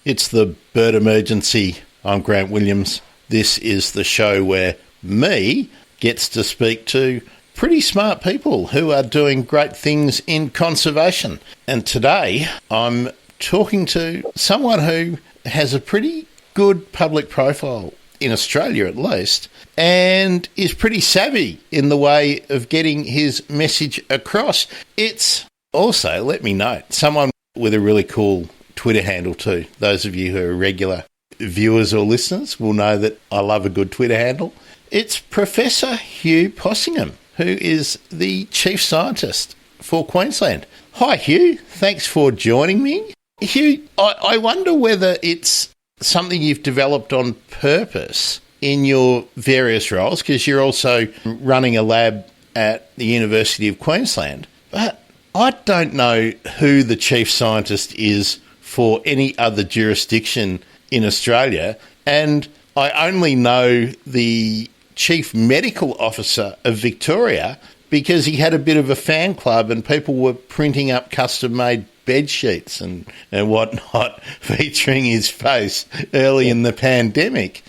It's the Bird Emergency. I'm Grant Williams. This is the show where me gets to speak to pretty smart people who are doing great things in conservation. And today I'm talking to someone who has a pretty good public profile, in Australia at least, and is pretty savvy in the way of getting his message across. It's also, let me note, someone with a really cool Twitter handle too. Those of you who are regular viewers or listeners will know that I love a good Twitter handle. It's Professor Hugh Possingham, who is the Chief Scientist for Queensland. Hi Hugh, thanks for joining me. Hugh, I wonder whether it's something you've developed on purpose in your various roles, because you're also running a lab at the University of Queensland. But I don't know who the Chief Scientist is for any other jurisdiction in Australia, and I only know the Chief Medical Officer of Victoria because he had a bit of a fan club and people were printing up custom-made bed sheets and whatnot featuring his face early in the pandemic.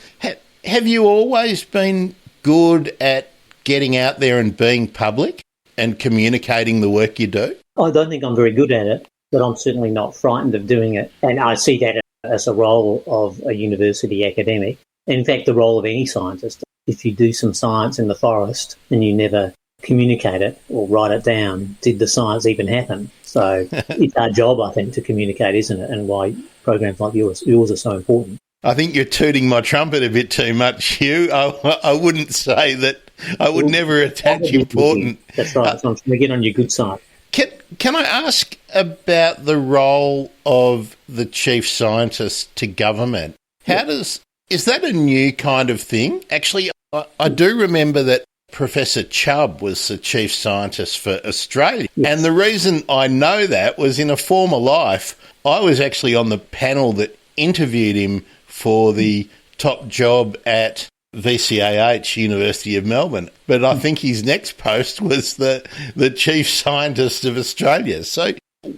Have you always been good at getting out there and being public and communicating the work you do? I don't think I'm very good at it, but I'm certainly not frightened of doing it. And I see that as a role of a university academic. In fact, the role of any scientist. If you do some science in the forest and you never communicate it or write it down, did the science even happen? So it's our job, I think, to communicate, isn't it? And why programs like yours are so important. I think you're tooting my trumpet a bit too much, Hugh. I wouldn't say that. I would never attach important. That's right. So I'm trying to get on your good side. Can I ask about the role of the Chief Scientist to government? Is that a new kind of thing? Actually, I do remember that Professor Chubb was the Chief Scientist for Australia. Yes. And the reason I know that was in a former life, I was actually on the panel that interviewed him for the top job at VCAH, University of Melbourne. But I think his next post was the Chief Scientist of Australia. So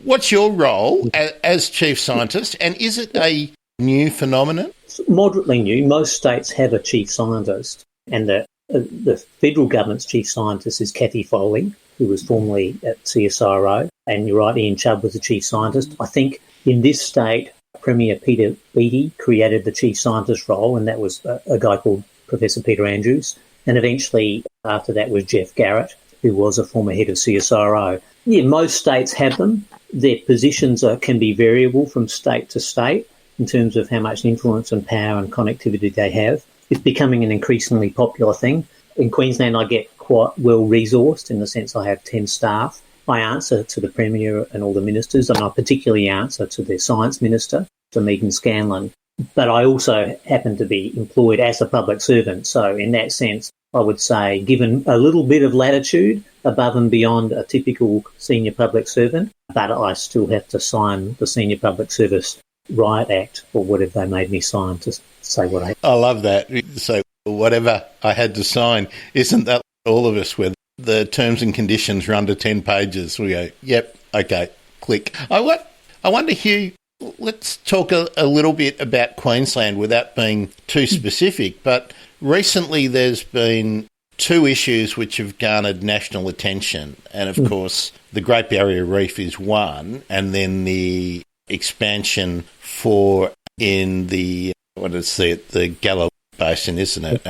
what's your role as Chief Scientist, and is it a new phenomenon? It's moderately new. Most states have a Chief Scientist, and the federal government's Chief Scientist is Cathy Foley, who was formerly at CSIRO, and you're right, Ian Chubb was the Chief Scientist. I think in this state, Premier Peter Beattie created the Chief Scientist role, and that was a guy called Professor Peter Andrews. And eventually, after that was Jeff Garrett, who was a former head of CSIRO. Yeah, most states have them. Their positions can be variable from state to state in terms of how much influence and power and connectivity they have. It's becoming an increasingly popular thing. In Queensland, I get quite well-resourced in the sense I have 10 staff. I answer to the Premier and all the ministers, and I particularly answer to the Science Minister, to Megan Scanlon. But I also happen to be employed as a public servant. So in that sense, I would say, given a little bit of latitude above and beyond a typical senior public servant, but I still have to sign the Senior Public Service Riot Act or whatever they made me sign to say what I love that. So whatever I had to sign, isn't that all of us where the terms and conditions run to 10 pages? We go, yep, okay, click. I wonder, Hugh, let's talk a little bit about Queensland without being too specific, but recently there's been two issues which have garnered national attention, and of course the Great Barrier Reef is one, and then the expansion in the Galilee Basin, isn't it?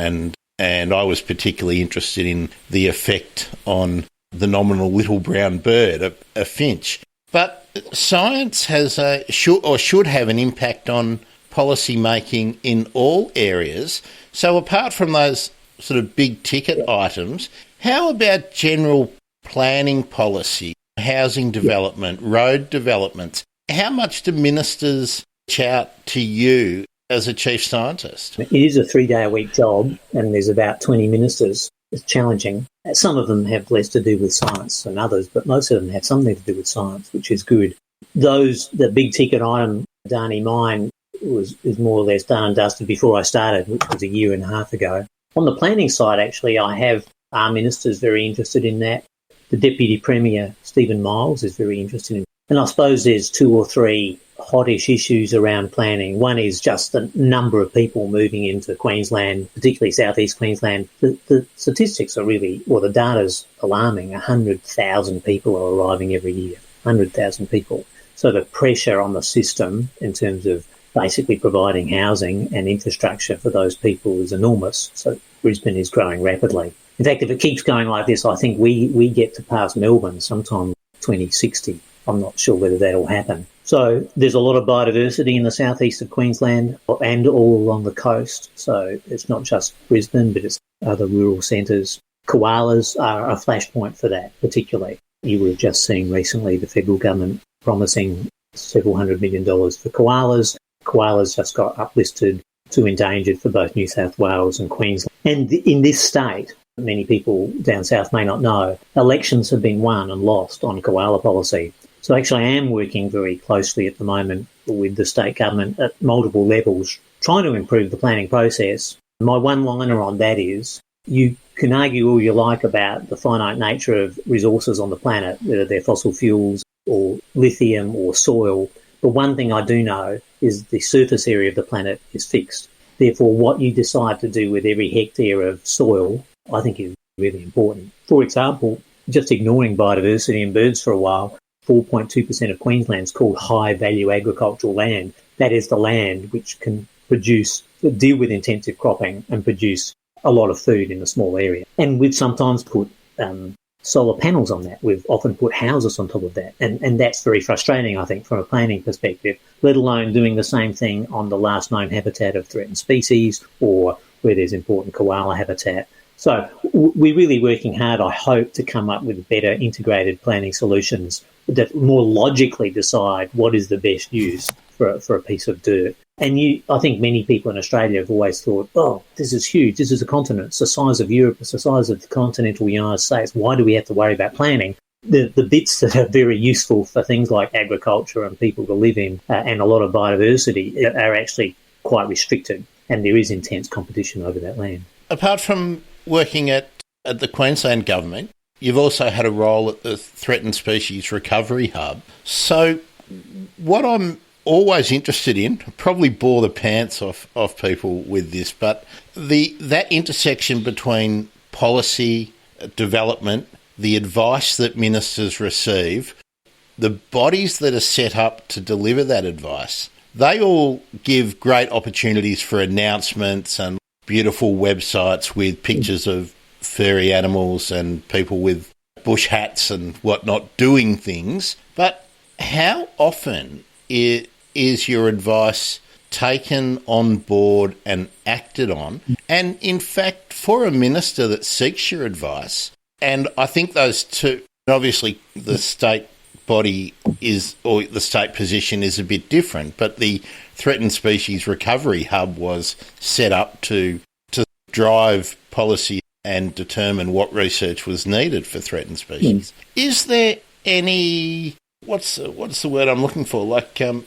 And I was particularly interested in the effect on the nominal little brown bird, a finch. But science has should have an impact on policy making in all areas. So apart from those sort of big ticket items, how about general planning policy, housing development, road developments? How much do ministers reach out to you as a Chief Scientist? It is a 3-day-a-week job, and there's about 20 ministers. It's challenging. Some of them have less to do with science than others, but most of them have something to do with science, which is good. The big ticket item, Dani, mine, is more or less done and dusted before I started, which was a year and a half ago. On the planning side, actually, I have our ministers very interested in that. The Deputy Premier, Stephen Miles, is very interested in it. And I suppose there's 2 or 3 hottish issues around planning. One is just the number of people moving into Queensland, particularly southeast Queensland. The statistics are really, well, the data's alarming. 100,000 people are arriving every year. 100,000 people. So the pressure on the system in terms of basically providing housing and infrastructure for those people is enormous. So Brisbane is growing rapidly. In fact, if it keeps going like this, I think we get to pass Melbourne sometime 2060. I'm not sure whether that'll happen. So there's a lot of biodiversity in the southeast of Queensland and all along the coast. So it's not just Brisbane, but it's other rural centres. Koalas are a flashpoint for that, particularly. You would have just seen recently the federal government promising several $100 million for koalas. Koalas just got uplisted to endangered for both New South Wales and Queensland. And in this state, many people down south may not know, elections have been won and lost on koala policy. So actually I am working very closely at the moment with the state government at multiple levels, trying to improve the planning process. My one-liner on that is, you can argue all you like about the finite nature of resources on the planet, whether they're fossil fuels or lithium or soil. But one thing I do know is the surface area of the planet is fixed. Therefore, what you decide to do with every hectare of soil, I think, is really important. For example, just ignoring biodiversity and birds for a while, 4.2% of Queensland is called high-value agricultural land. That is the land which can deal with intensive cropping and produce a lot of food in a small area. And we've sometimes put solar panels on that. We've often put houses on top of that. And that's very frustrating, I think, from a planning perspective, let alone doing the same thing on the last known habitat of threatened species or where there's important koala habitat. So we're really working hard, I hope, to come up with better integrated planning solutions that more logically decide what is the best use for a piece of dirt. And I think many people in Australia have always thought, oh, this is huge, this is a continent, it's the size of Europe, it's the size of the continental United States, why do we have to worry about planning? The bits that are very useful for things like agriculture and people to live in and a lot of biodiversity are actually quite restricted, and there is intense competition over that land. Apart from working at the Queensland government, you've also had a role at the Threatened Species Recovery Hub. So what I'm always interested in, probably bore the pants off people with this, but that intersection between policy, development, the advice that ministers receive, the bodies that are set up to deliver that advice, they all give great opportunities for announcements and beautiful websites with pictures of furry animals and people with bush hats and whatnot doing things. But how often is your advice taken on board and acted on? And in fact, for a minister that seeks your advice, and I think those two, obviously the state body is, or the state position is a bit different, but the Threatened Species Recovery Hub was set up to drive policy and determine what research was needed for threatened species. Is there any, what's the word I'm looking for,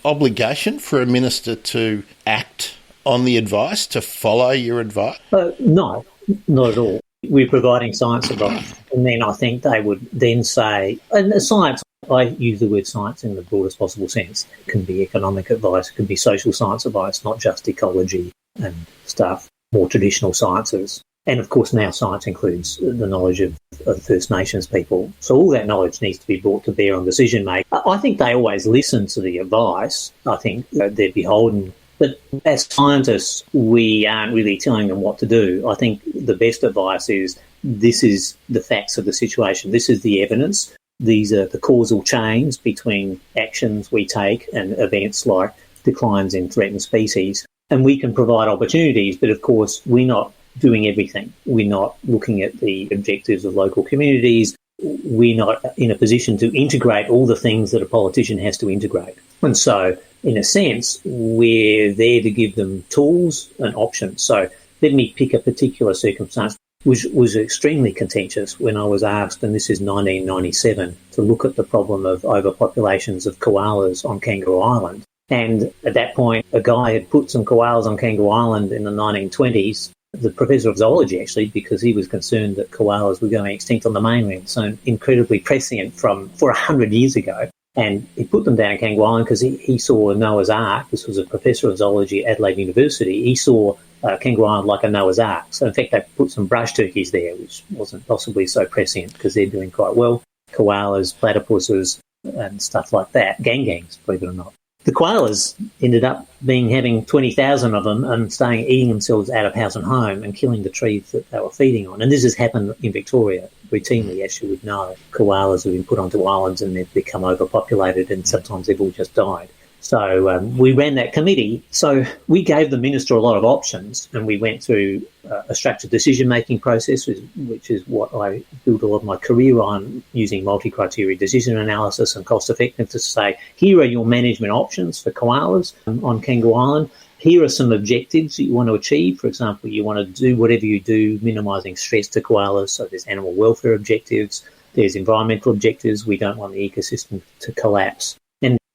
obligation for a minister to act on the advice, to follow your advice? No, not at all. We're providing science advice, and then I think they would then say, and the science, I use the word science in the broadest possible sense. It can be economic advice, it can be social science advice, not just ecology and stuff, more traditional sciences. And of course now science includes the knowledge of First Nations people. So all that knowledge needs to be brought to bear on decision making. I think they always listen to the advice. I think they're beholden. But as scientists, we aren't really telling them what to do. I think the best advice is, this is the facts of the situation. This is the evidence. These are the causal chains between actions we take and events like declines in threatened species. And we can provide opportunities, but of course we're not doing everything. We're not looking at the objectives of local communities. We're not in a position to integrate all the things that a politician has to integrate. And so, in a sense, we're there to give them tools and options. So let me pick a particular circumstance, which was extremely contentious when I was asked, and this is 1997, to look at the problem of overpopulations of koalas on Kangaroo Island. And at that point, a guy had put some koalas on Kangaroo Island in the 1920s, the professor of zoology actually, because he was concerned that koalas were going extinct on the mainland, so incredibly prescient for 100 years ago. And he put them down in Kangaroo Island because he saw a Noah's Ark. This was a professor of zoology at Adelaide University. He saw Kangaroo Island like a Noah's Ark. So, in fact, they put some brush turkeys there, which wasn't possibly so prescient because they're doing quite well. Koalas, platypuses, and stuff like that. Gangangs, believe it or not. The koalas ended up having 20,000 of them and eating themselves out of house and home and killing the trees that they were feeding on. And this has happened in Victoria routinely, as you would know. Koalas have been put onto islands and they've become overpopulated, and sometimes they've all just died. So we ran that committee. So we gave the minister a lot of options, and we went through a structured decision-making process, which is what I built a lot of my career on, using multi-criteria decision analysis and cost-effectiveness to say, here are your management options for koalas on Kangaroo Island. Here are some objectives that you want to achieve. For example, you want to do whatever you do, minimising stress to koalas. So there's animal welfare objectives. There's environmental objectives. We don't want the ecosystem to collapse.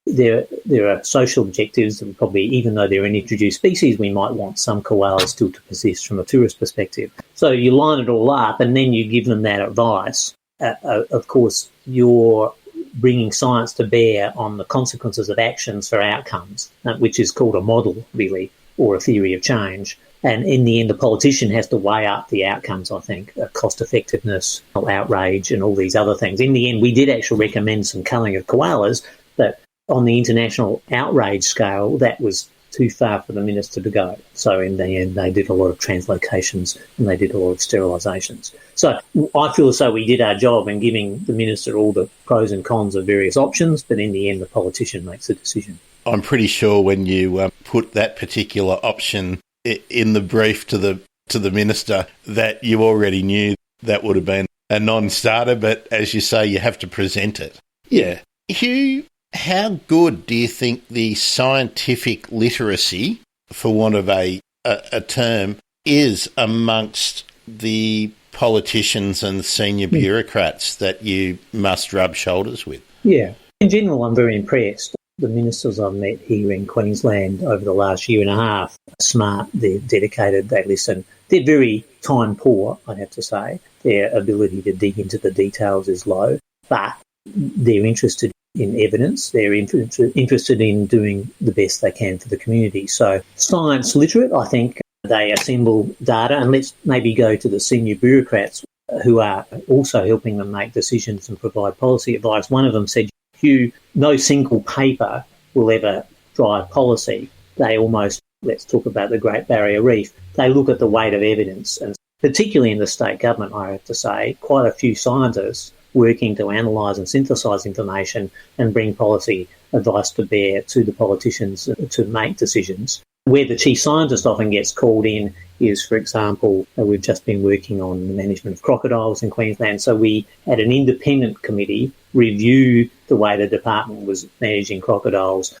There are social objectives, and probably even though they're an introduced species, we might want some koalas still to persist from a tourist perspective. So you line it all up and then you give them that advice. Of course, you're bringing science to bear on the consequences of actions for outcomes, which is called a model, really, or a theory of change. And in the end, the politician has to weigh up the outcomes, I think, cost effectiveness, outrage, and all these other things. In the end, we did actually recommend some culling of koalas, but on the international outrage scale, that was too far for the minister to go. So in the end, they did a lot of translocations and they did a lot of sterilisations. So I feel as though we did our job in giving the minister all the pros and cons of various options, but in the end, the politician makes the decision. I'm pretty sure when you put that particular option in the brief to the minister that you already knew that would have been a non-starter, but as you say, you have to present it. Yeah. Hugh, how good do you think the scientific literacy, for want of a term, is amongst the politicians and senior bureaucrats that you must rub shoulders with? Yeah. In general, I'm very impressed. The ministers I've met here in Queensland over the last year and a half are smart, they're dedicated, they listen. They're very time poor, I'd have to say. Their ability to dig into the details is low, but they're interested in evidence. They're interested in doing the best they can for the community. So science literate, I think they assemble data, and let's maybe go to the senior bureaucrats who are also helping them make decisions and provide policy advice. One of them said, Hugh, no single paper will ever drive policy. They almost, let's talk about the Great Barrier Reef, they look at the weight of evidence, and particularly in the state government, I have to say, quite a few scientists working to analyse and synthesise information and bring policy advice to bear to the politicians to make decisions. Where the chief scientist often gets called in is, for example, we've just been working on the management of crocodiles in Queensland, so we had an independent committee review the way the department was managing crocodiles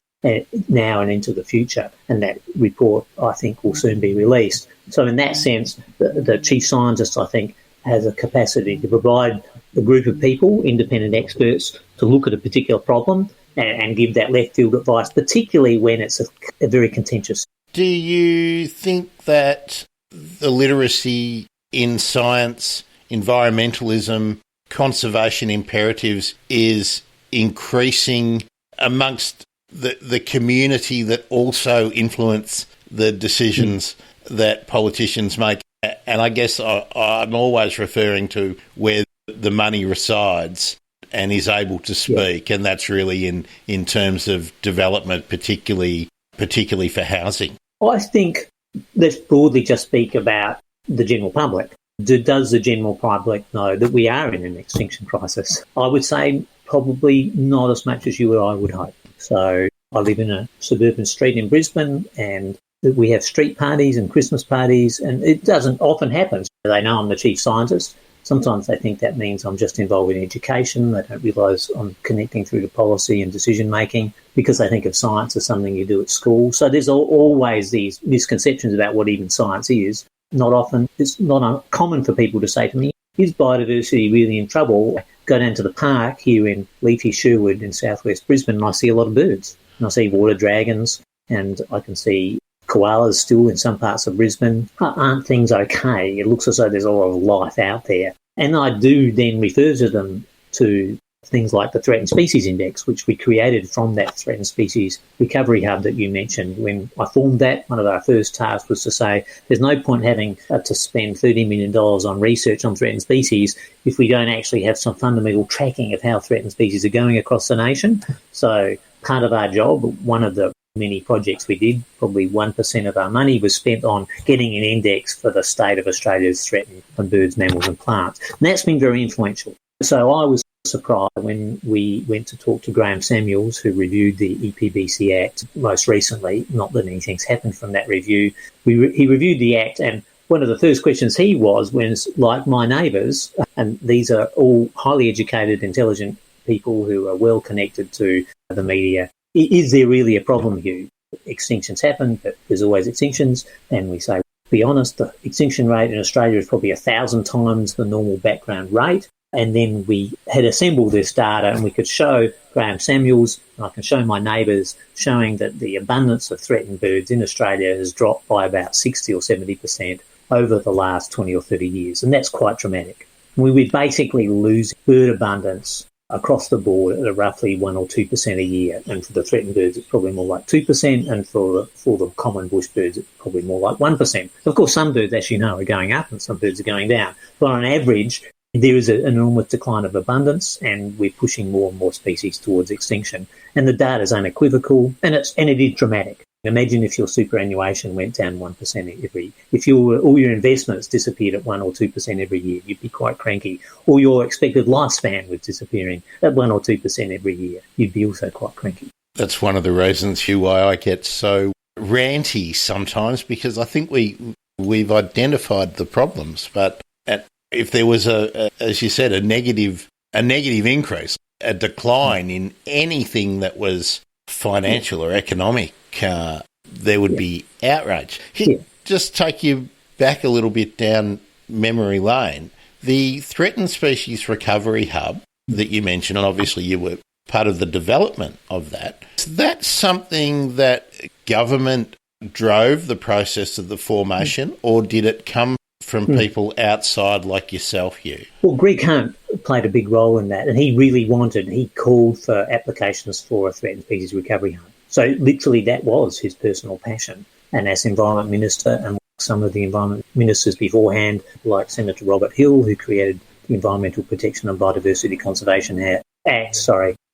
now and into the future, and that report, I think, will soon be released. So in that sense, the chief scientist, I think, has a capacity to provide a group of people, independent experts, to look at a particular problem and give that left field advice, particularly when it's a very contentious. Do you think that the literacy in science, environmentalism, conservation imperatives is increasing amongst the community that also influence the decisions that politicians make? And I guess I'm always referring to where the money resides and is able to speak, and that's really in terms of development, particularly for housing. I think let's broadly just speak about the general public. Does the general public know that we are in an extinction crisis? I would say probably not as much as you or I would hope. So I live in a suburban street in Brisbane, and we have street parties and Christmas parties, and it doesn't often happen. They know I'm the chief scientist. Sometimes they think that means I'm just involved in education. They don't realise I'm connecting through to policy and decision-making because they think of science as something you do at school. So there's always these misconceptions about what even science is. Not often, it's not uncommon for people to say to me, is biodiversity really in trouble? I go down to the park here in leafy Sherwood in southwest Brisbane and I see a lot of birds. And I see water dragons and I can see koalas still in some parts of Brisbane. Aren't things okay? It looks as though there's a lot of life out there. And I do then refer to them to things like the Threatened Species Index, which we created from that Threatened Species Recovery Hub that you mentioned. When I formed that, one of our first tasks was to say there's no point having to spend $30 million on research on threatened species if we don't actually have some fundamental tracking of how threatened species are going across the nation. So part of our job, one of the many projects we did, probably 1% of our money was spent on getting an index for the state of Australia's threatened birds, mammals and plants. And that's been very influential. So I was surprised when we went to talk to Graham Samuels, who reviewed the EPBC Act most recently. Not that anything's happened from that review. He reviewed the Act, and one of the first questions he was, like my neighbours, and these are all highly educated, intelligent people who are well connected to the media, is there really a problem, Hugh? Extinctions happen, but there's always extinctions. And we say, to be honest, the extinction rate in Australia is probably 1,000 times the normal background rate. And then we had assembled this data and we could show Graham Samuels, and I can show my neighbours, showing that the abundance of threatened birds in Australia has dropped by about 60 or 70% over the last 20 or 30 years. And that's quite dramatic. We basically lose bird abundance across the board at roughly 1 or 2% a year. And for the threatened birds, it's probably more like 2%. And for the common bush birds, it's probably more like 1%. Of course, some birds, as you know, are going up and some birds are going down. But on average, there is an enormous decline of abundance, and we're pushing more and more species towards extinction. And the data is unequivocal, and it is dramatic. Imagine if your superannuation went down 1% if all your investments disappeared at 1 or 2% every year, you'd be quite cranky. Or your expected lifespan was disappearing at 1 or 2% every year, you'd be also quite cranky. That's one of the reasons, Hugh, why I get so ranty sometimes, because I think we've identified the problems, but if there was as you said, a negative increase, a decline in anything that was financial or economic, there would be outrage. Just take you back a little bit down memory lane. The Threatened Species Recovery Hub that you mentioned, and obviously you were part of the development of that, is that something that government drove the process of the formation, or did it come from people outside like yourself, Hugh? Well, Greg Hunt played a big role in that, and he called for applications for a Threatened Species Recovery Hub. So literally that was his personal passion. And as Environment Minister, and some of the Environment Ministers beforehand, like Senator Robert Hill, who created the Environmental Protection and Biodiversity Conservation Act,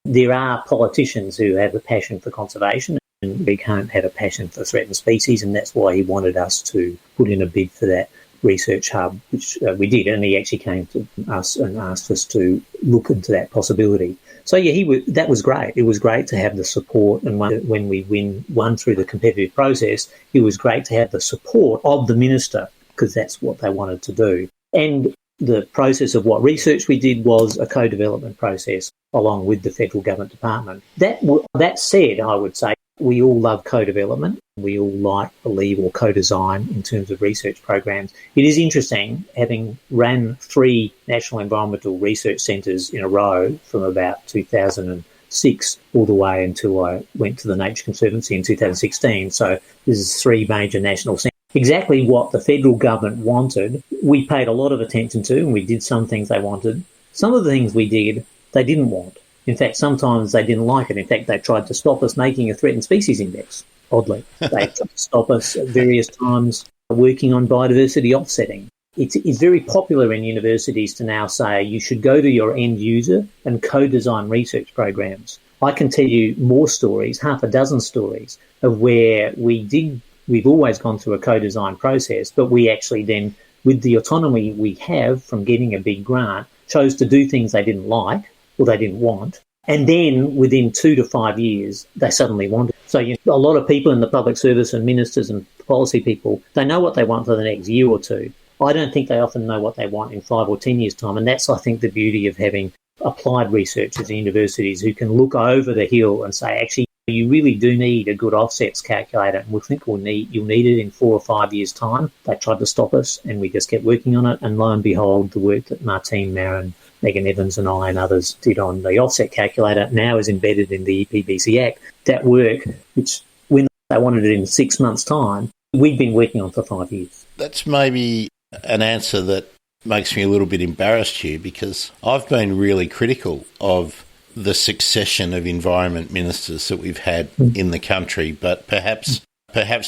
there are politicians who have a passion for conservation, and Greg Hunt had a passion for threatened species, and that's why he wanted us to put in a bid for that research hub, which we did, and he actually came to us and asked us to look into that possibility. So that was great. It was great to have the support, and when we won through the competitive process, it was great to have the support of the minister, because that's what they wanted to do. And the process of what research we did was a co-development process along with the federal government department. That said, I would say we all love co-development. We all believe, or co-design in terms of research programs. It is interesting, having ran 3 national environmental research centres in a row from about 2006 all the way until I went to the Nature Conservancy in 2016. So this is 3 major national centres. Exactly what the federal government wanted, we paid a lot of attention to, and we did some things they wanted. Some of the things we did, they didn't want. In fact, sometimes they didn't like it. In fact, they tried to stop us making a threatened species index, oddly. They tried to stop us at various times working on biodiversity offsetting. It's very popular in universities to now say you should go to your end user and co-design research programs. I can tell you more stories, 6 stories, of where we've always gone through a co-design process, but we actually then, with the autonomy we have from getting a big grant, chose to do things they didn't like or they didn't want. And then within 2 to 5 years, they suddenly wanted. So a lot of people in the public service and ministers and policy people, they know what they want for the next year or two. I don't think they often know what they want in 5 or 10 years' time. And that's, I think, the beauty of having applied researchers in universities who can look over the hill and say, actually, you really do need a good offsets calculator, and we think you'll need it in 4 or 5 years' time. They tried to stop us, and we just kept working on it. And lo and behold, the work that Martine Marin, Megan Evans and I and others did on the offset calculator now is embedded in the EPBC Act. That work, which when they wanted it in 6 months' time, we've been working on for 5 years. That's maybe an answer that makes me a little bit embarrassed here, because I've been really critical of the succession of environment ministers that we've had in the country, but perhaps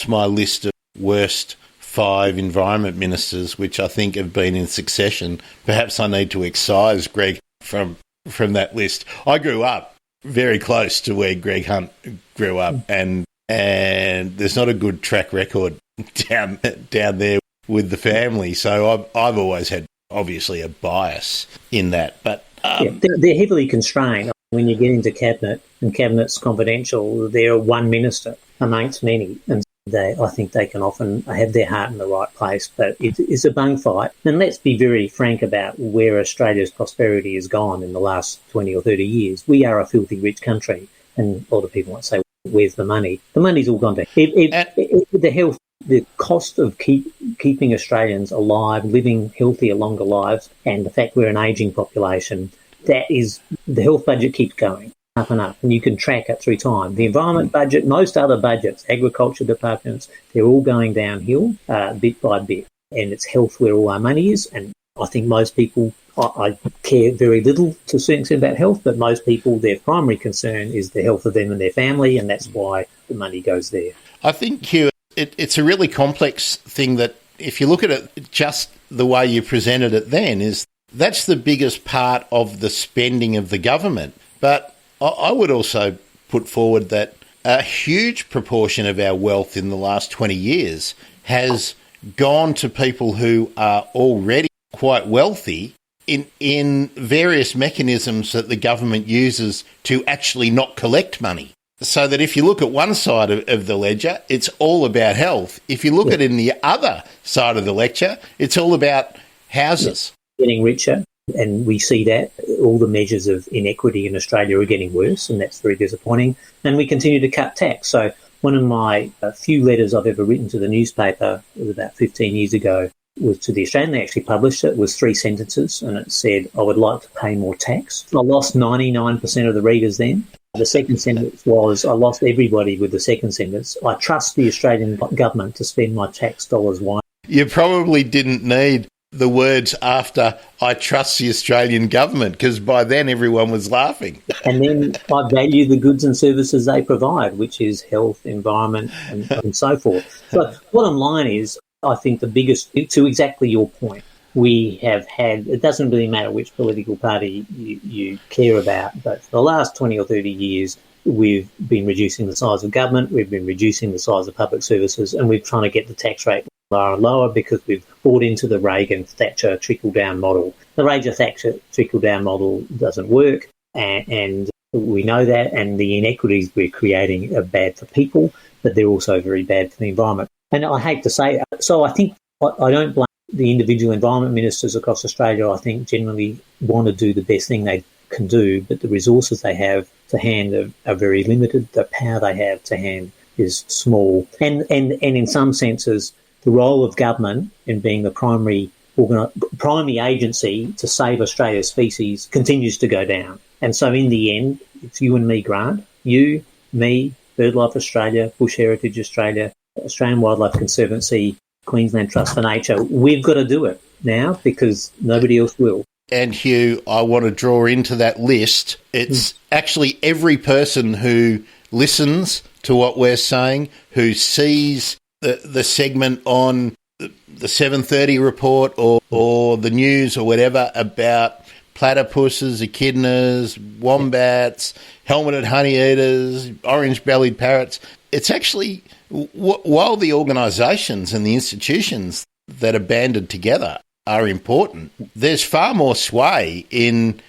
my list of worst 5 environment ministers, which I think have been in succession, perhaps I need to excise Greg from that list. I grew up very close to where Greg Hunt grew up, and there's not a good track record down there with the family. So I've always had, obviously, a bias in that. But they're heavily constrained. When you get into cabinet, and cabinet's confidential, they're one minister amongst many, and I think they can often have their heart in the right place, but it's a bung fight. And let's be very frank about where Australia's prosperity has gone in the last 20 or 30 years. We are a filthy rich country, and a lot of people might say, where's the money? The money's all gone down. The health, the cost of keeping Australians alive, living healthier, longer lives, and the fact we're an ageing population, that is, the health budget keeps going up and up, and you can track it through time. The environment budget, most other budgets, agriculture departments, they're all going downhill bit by bit, and it's health where all our money is. And I think most people, I care very little to a certain extent about health, but most people, their primary concern is the health of them and their family, and that's why the money goes there. I think, Hugh, it's a really complex thing that if you look at it just the way you presented it then, is that's the biggest part of the spending of the government. But I would also put forward that a huge proportion of our wealth in the last 20 years has gone to people who are already quite wealthy in various mechanisms that the government uses to actually not collect money. So that if you look at one side of the ledger, it's all about health. If you look at it in the other side of the ledger, it's all about houses. Getting richer. And we see that all the measures of inequity in Australia are getting worse, and that's very disappointing. And we continue to cut tax. So one of my few letters I've ever written to the newspaper, it was about 15 years ago, was to the Australian. They actually published it. It was 3 sentences, and it said, I would like to pay more tax. I lost 99% of the readers then. The second sentence was, I lost everybody with the second sentence. I trust the Australian government to spend my tax dollars wisely. You probably didn't need the words after, I trust the Australian government, because by then everyone was laughing. And then I value the goods and services they provide, which is health, environment, and so forth. So bottom line is, I think the biggest, to exactly your point, we have had, it doesn't really matter which political party you care about, but for the last 20 or 30 years, we've been reducing the size of government, we've been reducing the size of public services, and we're trying to get the tax rate lower and lower because we've bought into the Reagan-Thatcher trickle-down model. The Reagan-Thatcher trickle-down model doesn't work, and we know that, and the inequities we're creating are bad for people, but they're also very bad for the environment. And I hate to say it, so I think I don't blame the individual environment ministers across Australia. I think generally want to do the best thing they can do, but the resources they have to hand are very limited. The power they have to hand is small. And in some senses, the role of government in being the primary agency to save Australia's species continues to go down. And so in the end, it's you and me, Grant. You, me, BirdLife Australia, Bush Heritage Australia, Australian Wildlife Conservancy, Queensland Trust for Nature. We've got to do it now because nobody else will. And Hugh, I want to draw into that list. It's actually every person who listens to what we're saying, who sees the segment on the 7:30 report or the news or whatever about platypuses, echidnas, wombats, helmeted honeyeaters, orange-bellied parrots. It's actually, while the organisations and the institutions that are banded together are important, there's far more sway in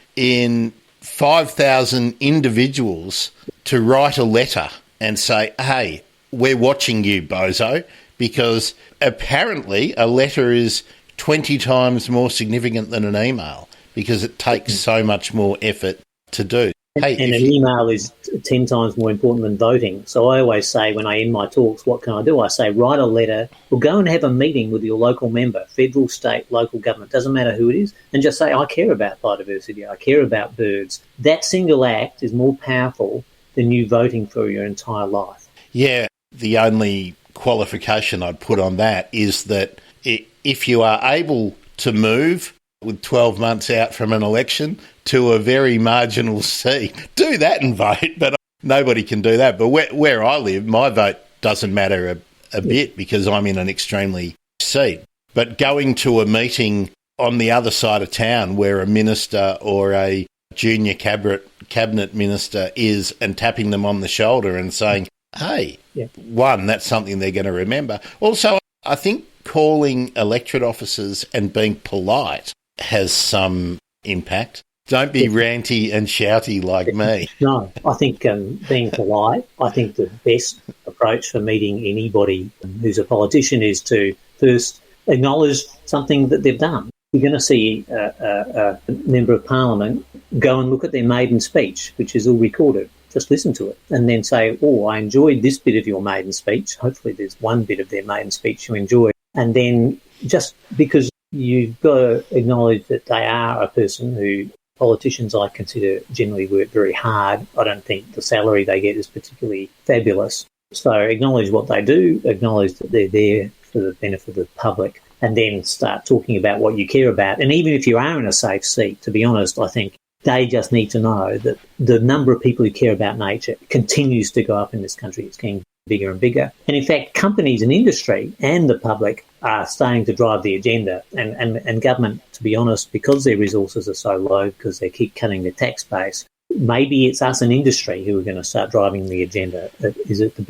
5,000 individuals to write a letter and say, hey, we're watching you, bozo, because apparently a letter is 20 times more significant than an email because it takes so much more effort to do. Hey, and an email is 10 times more important than voting. So I always say when I end my talks, what can I do? I say, write a letter or go and have a meeting with your local member, federal, state, local government, doesn't matter who it is, and just say, I care about biodiversity, I care about birds. That single act is more powerful than you voting for your entire life. Yeah, the only qualification I'd put on that is that if you are able to move with 12 months out from an election to a very marginal seat. Do that and vote, but nobody can do that. But where I live, my vote doesn't matter a bit because I'm in an extremely seat. But going to a meeting on the other side of town where a minister or a junior cabinet minister is and tapping them on the shoulder and saying, hey, one, that's something they're going to remember. Also, I think calling electorate officers and being polite has some impact. Don't be ranty and shouty like me. No, I think being polite, I think the best approach for meeting anybody who's a politician is to first acknowledge something that they've done. You're going to see a member of parliament go and look at their maiden speech, which is all recorded. Just listen to it and then say, oh, I enjoyed this bit of your maiden speech. Hopefully there's one bit of their maiden speech you enjoy. And then just because you've got to acknowledge that they are a person who politicians I consider generally work very hard. I don't think the salary they get is particularly fabulous. So acknowledge what they do, acknowledge that they're there for the benefit of the public, and then start talking about what you care about. And even if you are in a safe seat, to be honest, I think they just need to know that the number of people who care about nature continues to go up in this country. It's getting bigger and bigger. And in fact, companies and industry and the public are starting to drive the agenda. And government, to be honest, because their resources are so low, because they keep cutting their tax base, maybe it's us in industry who are going to start driving the agenda. Is it the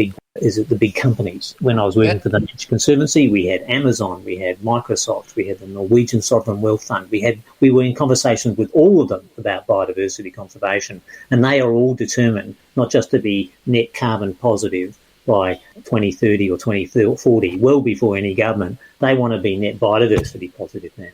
big companies? When I was working for the Nature Conservancy, we had Amazon, we had Microsoft, we had the Norwegian Sovereign Wealth Fund. We were in conversations with all of them about biodiversity conservation, and they are all determined not just to be net carbon positive by 2030 or 2040, well before any government. They want to be net biodiversity positive now.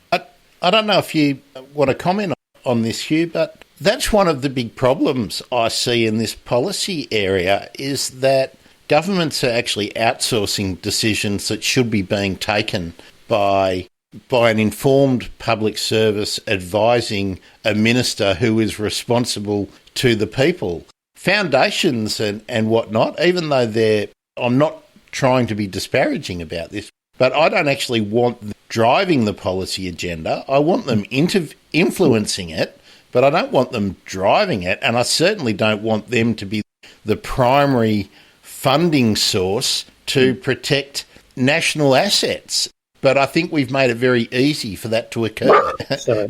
I don't know if you want to comment on this, Hugh, but that's one of the big problems I see in this policy area is that governments are actually outsourcing decisions that should be being taken by an informed public service advising a minister who is responsible to the people. Foundations and whatnot, even though I'm not trying to be disparaging about this, but I don't actually want them driving the policy agenda. I want them influencing it, but I don't want them driving it, and I certainly don't want them to be the primary funding source to protect national assets. But I think we've made it very easy for that to occur. So,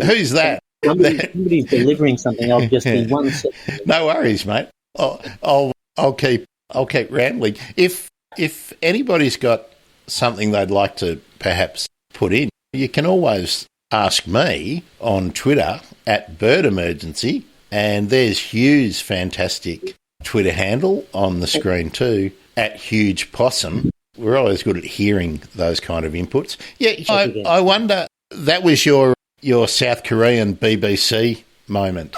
who's that? Somebody's delivering something. I'll just be 1 second. No worries, mate. I'll keep rambling. If anybody's got something they'd like to perhaps put in, you can always ask me on Twitter at Bird Emergency, and there's Hugh's fantastic Twitter handle on the screen too, at Huge Possum. We're always good at hearing those kind of inputs. Yeah, I wonder, that was your South Korean BBC moment.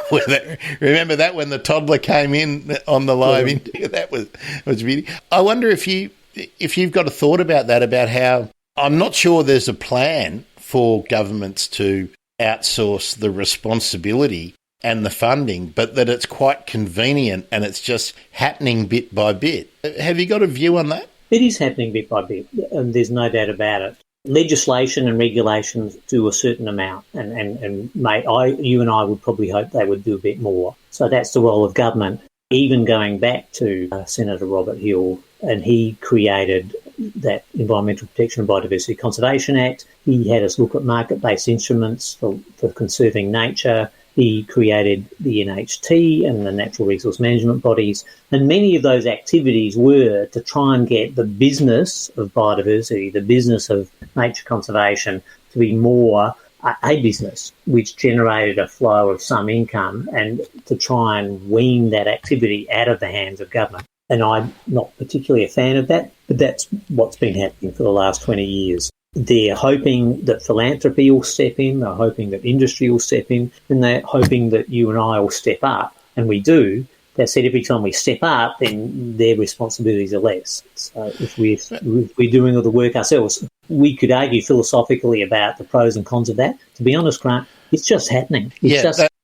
Remember that when the toddler came in on the live interview? That was really. I wonder if you've got a thought about that, about how I'm not sure there's a plan for governments to outsource the responsibility and the funding, but that it's quite convenient and it's just happening bit by bit. Have you got a view on that? It is happening bit by bit, and there's no doubt about it. Legislation and regulations do a certain amount, and mate, you and I would probably hope they would do a bit more. So that's the role of government. Even going back to Senator Robert Hill, and he created that Environmental Protection and Biodiversity Conservation Act. He had us look at market-based instruments for conserving nature. He created the NHT and the natural resource management bodies. And many of those activities were to try and get the business of biodiversity, the business of nature conservation, to be more a business, which generated a flow of some income, and to try and wean that activity out of the hands of government. And I'm not particularly a fan of that, but that's what's been happening for the last 20 years. They're hoping that philanthropy will step in, they're hoping that industry will step in, and they're hoping that you and I will step up, and we do. They said every time we step up, then their responsibilities are less. So if we're doing all the work ourselves, we could argue philosophically about the pros and cons of that. To be honest, Grant, it's just happening.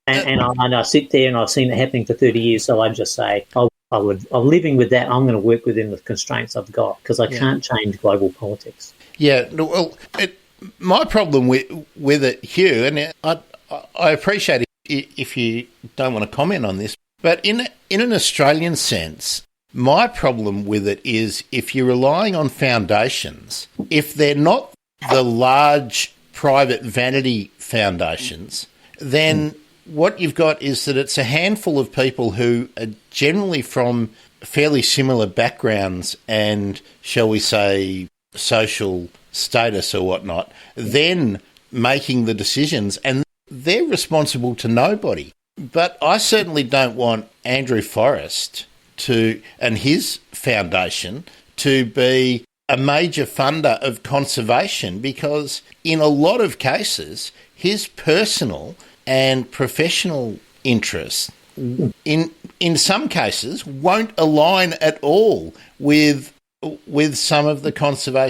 And I sit there and I've seen it happening for 30 years, so I just say, I'm living with that. I'm going to work within the constraints I've got because I can't change global politics. Yeah, well, My problem with it, Hugh, and I appreciate it if you don't want to comment on this, but in an Australian sense, my problem with it is if you're relying on foundations, if they're not the large private vanity foundations, then what you've got is that it's a handful of people who are generally from fairly similar backgrounds and, shall we say, social status or whatnot, then making the decisions, and they're responsible to nobody. But I certainly don't want Andrew Forrest and his foundation to be a major funder of conservation, because in a lot of cases his personal and professional interests in some cases won't align at all with some of the conservation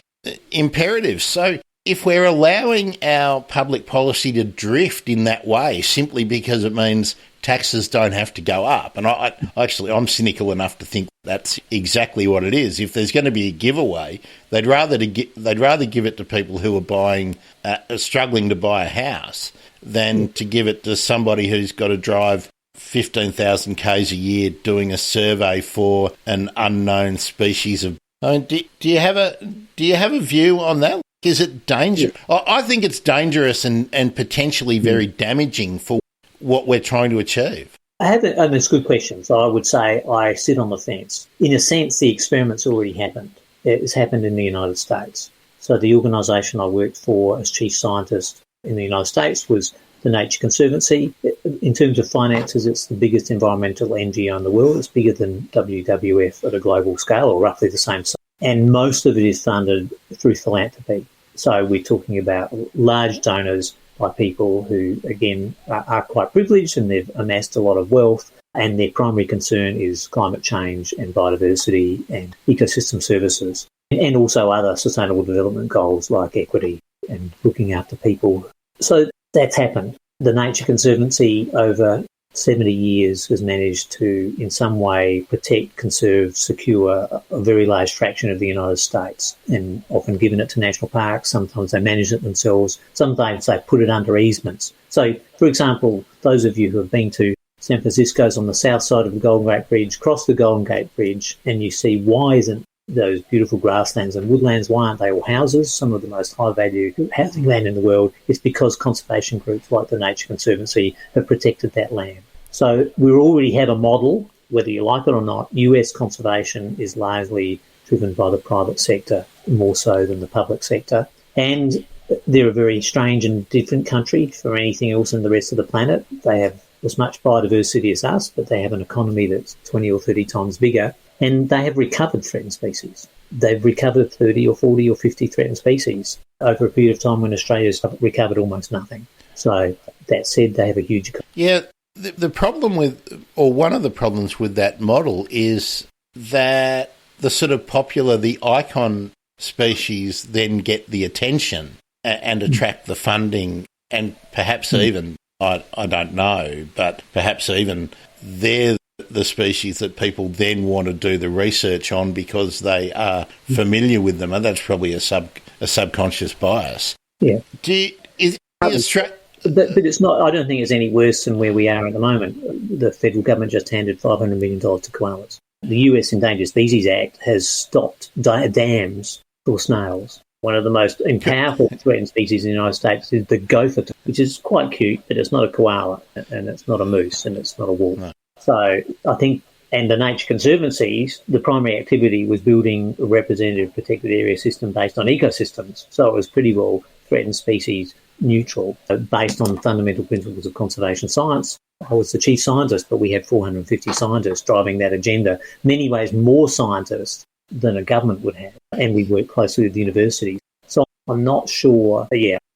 imperatives. So if we're allowing our public policy to drift in that way simply because it means taxes don't have to go up, and I'm cynical enough to think that's exactly what it is. If there's going to be a giveaway, they'd rather give it to people who are struggling to buy a house than to give it to somebody who's got to drive 15,000 k's a year doing a survey for an unknown species of. I mean, do you have a view on that? Is it dangerous? Yeah. I think it's dangerous and potentially very damaging for what we're trying to achieve. It's a good question. So I would say I sit on the fence. In a sense, the experiment's already happened. It's happened in the United States. So the organisation I worked for as chief scientist in the United States was the Nature Conservancy. In terms of finances, it's the biggest environmental NGO in the world. It's bigger than WWF at a global scale, or roughly the same size. And most of it is funded through philanthropy. So we're talking about large donors by people who, again, are quite privileged and they've amassed a lot of wealth, and their primary concern is climate change and biodiversity and ecosystem services, and also other sustainable development goals like equity and looking after people. So that's happened. The Nature Conservancy over 70 years has managed to, in some way, protect, conserve, secure a very large fraction of the United States, and often given it to national parks. Sometimes they manage it themselves. Sometimes they put it under easements. So, for example, those of you who have been to San Francisco's on the south side of the Golden Gate Bridge, cross the Golden Gate Bridge, and you see why isn't those beautiful grasslands and woodlands, why aren't they all houses? Some of the most high-value housing land in the world. It's because conservation groups like the Nature Conservancy have protected that land. So we already have a model, whether you like it or not. US conservation is largely driven by the private sector, more so than the public sector. And they're a very strange and different country from anything else in the rest of the planet. They have as much biodiversity as us, but they have an economy that's 20 or 30 times bigger. And they have recovered threatened species. They've recovered 30 or 40 or 50 threatened species over a period of time when Australia's recovered almost nothing. So that said, they have a huge economy. Yeah, the problem with, or one of the problems with that model is that the sort of popular, the icon species then get the attention and attract the funding, and perhaps even, I don't know, but perhaps even they're the species that people then want to do the research on because they are familiar with them, and that's probably a subconscious bias. Yeah. But it's not. I don't think it's any worse than where we are at the moment. The federal government just handed $500 million to koalas. The US Endangered Species Act has stopped dams for snails. One of the most powerful threatened species in the United States is the gopher, which is quite cute, but it's not a koala, and it's not a moose, and it's not a wolf. No. So I think, and the Nature Conservancies, the primary activity was building a representative protected area system based on ecosystems. So it was pretty well threatened species neutral, based on fundamental principles of conservation science. I was the chief scientist, but we had 450 scientists driving that agenda, many ways more scientists than a government would have, and we work closely with universities. So I'm not sure,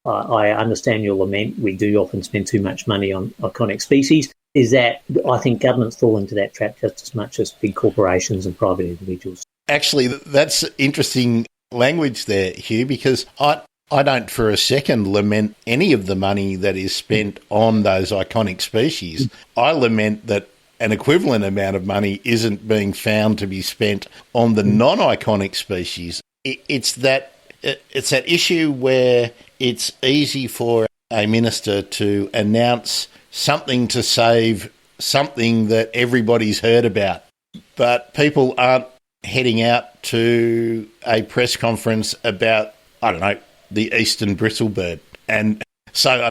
I understand your lament. We do often spend too much money on iconic species. Is that I think governments fall into that trap just as much as big corporations and private individuals. Actually, that's interesting language there, Hugh, because I don't for a second lament any of the money that is spent on those iconic species. I lament that an equivalent amount of money isn't being found to be spent on the non-iconic species. It's that it's that issue where it's easy for a minister to announce something to save something that everybody's heard about, but people aren't heading out to a press conference about, I don't know, the eastern bristlebird. And so,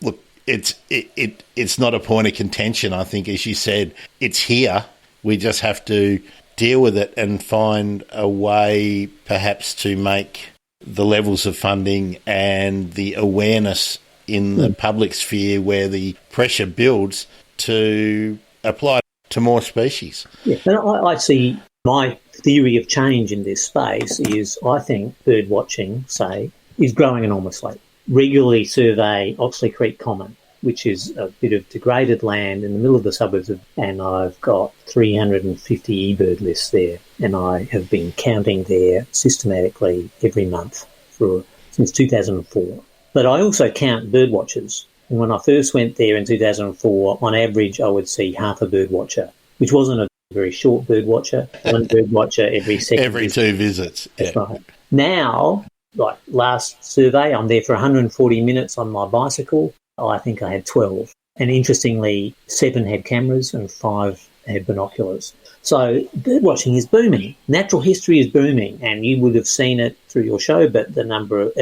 look, it's not a point of contention. I think, as you said, it's here. We just have to deal with it and find a way perhaps to make the levels of funding and the awareness in the public sphere where the pressure builds to apply to more species. Yeah, and I see my theory of change in this space is I think bird watching, say, is growing enormously. Regularly survey Oxley Creek Common, which is a bit of degraded land in the middle of the suburbs, and I've got 350 eBird lists there, and I have been counting there systematically every month since 2004. But I also count bird watchers, and when I first went there in 2004, on average I would see half a bird watcher, which wasn't a very short bird watcher, one bird watcher every second. Every 2 visits. That's right. Now, like last survey, I'm there for 140 minutes on my bicycle. I think I had 12. And interestingly, 7 had cameras and 5 had binoculars. So bird watching is booming. Natural history is booming, and you would have seen it through your show, but a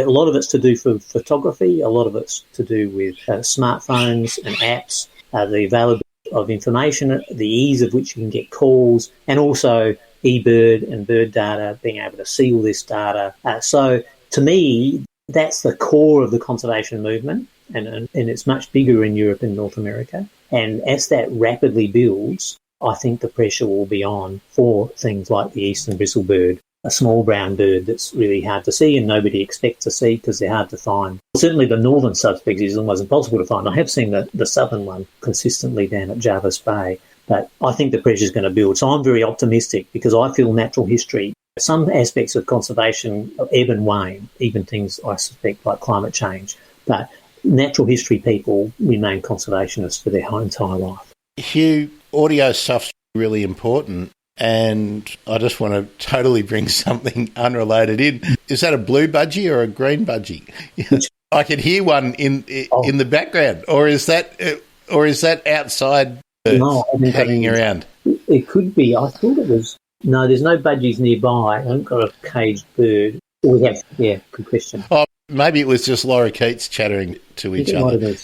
lot of it's to do for photography, a lot of it's to do with smartphones and apps, the availability of information, the ease of which you can get calls, and also eBird and bird data, being able to see all this data. So to me, that's the core of the conservation movement, and it's much bigger in Europe and North America. And as that rapidly builds, I think the pressure will be on for things like the eastern bristlebird, a small brown bird that's really hard to see and nobody expects to see because they're hard to find. Certainly the northern subspecies is almost impossible to find. I have seen the southern one consistently down at Jarvis Bay, but I think the pressure is going to build. So I'm very optimistic because I feel natural history, some aspects of conservation ebb and wane, even things I suspect like climate change, but natural history people remain conservationists for their whole entire life. Hugh, audio stuff's really important, and I just want to totally bring something unrelated in. Is that a blue budgie or a green budgie? I can hear one in the background, or is that outside hanging around? It could be. I thought it was. No, there's no budgies nearby. I haven't got a caged bird. We have. Yeah, good question. Oh, maybe it was just Laura Keats chattering to each other.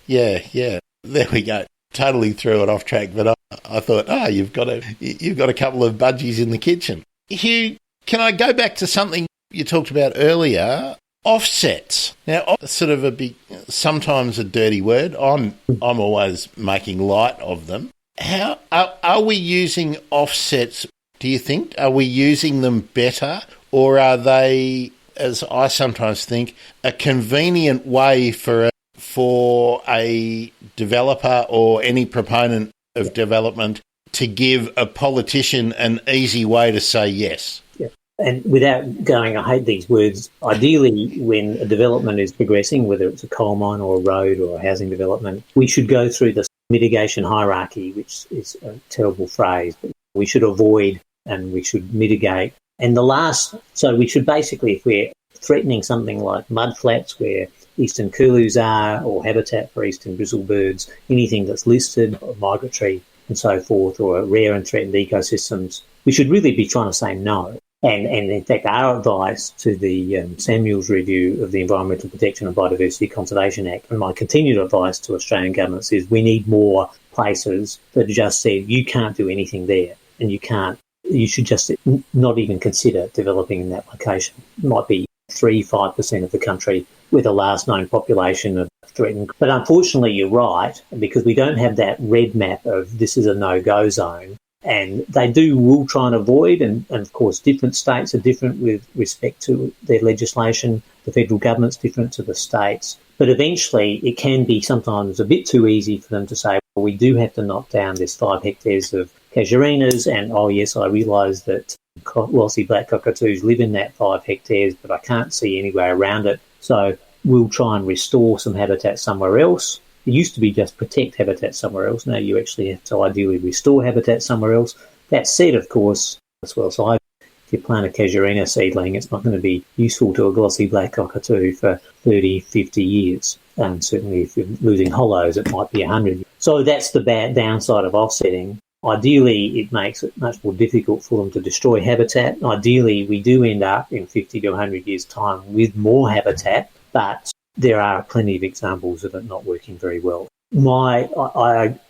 Yeah. There we go. Totally threw it off track, but I thought, you've got a couple of budgies in the kitchen. Hugh, can I go back to something you talked about earlier? Offsets. Now, sort of sometimes a dirty word. I'm always making light of them. How are we using offsets? Do you think are we using them better, or are they, as I sometimes think, a convenient way for a developer or any proponent of development to give a politician an easy way to say yes? Yeah. And without going, I hate these words, ideally when a development is progressing, whether it's a coal mine or a road or a housing development, we should go through the mitigation hierarchy, which is a terrible phrase, but we should avoid and we should mitigate. And so we should basically, if we're threatening something like mudflats where eastern curlews are, or habitat for eastern bristlebirds, anything that's listed, or migratory and so forth, or rare and threatened ecosystems, we should really be trying to say no. And in fact, our advice to the Samuels review of the Environmental Protection and Biodiversity Conservation Act, and my continued advice to Australian governments, is we need more places that just said you can't do anything there, and you should just not even consider developing in that location. It might be 3-5% of the country with a last known population of threatened. But unfortunately, you're right, because we don't have that red map of this is a no-go zone. And they will try and avoid, and of course different states are different with respect to their legislation. The federal government's different to the states. But eventually it can be sometimes a bit too easy for them to say, well, we do have to knock down this 5 hectares of casuarinas, and oh yes, I realise that lossy black cockatoos live in that 5 hectares, but I can't see any way around it. So we'll try and restore some habitat somewhere else. It used to be just protect habitat somewhere else. Now you actually have to ideally restore habitat somewhere else. That said, of course, as well, so if you plant a casuarina seedling, it's not going to be useful to a glossy black cockatoo for 30, 50 years. And certainly if you're losing hollows, it might be 100 years. So that's the bad downside of offsetting. Ideally, it makes it much more difficult for them to destroy habitat. Ideally, we do end up in 50 to 100 years' time with more habitat, but there are plenty of examples of it not working very well. My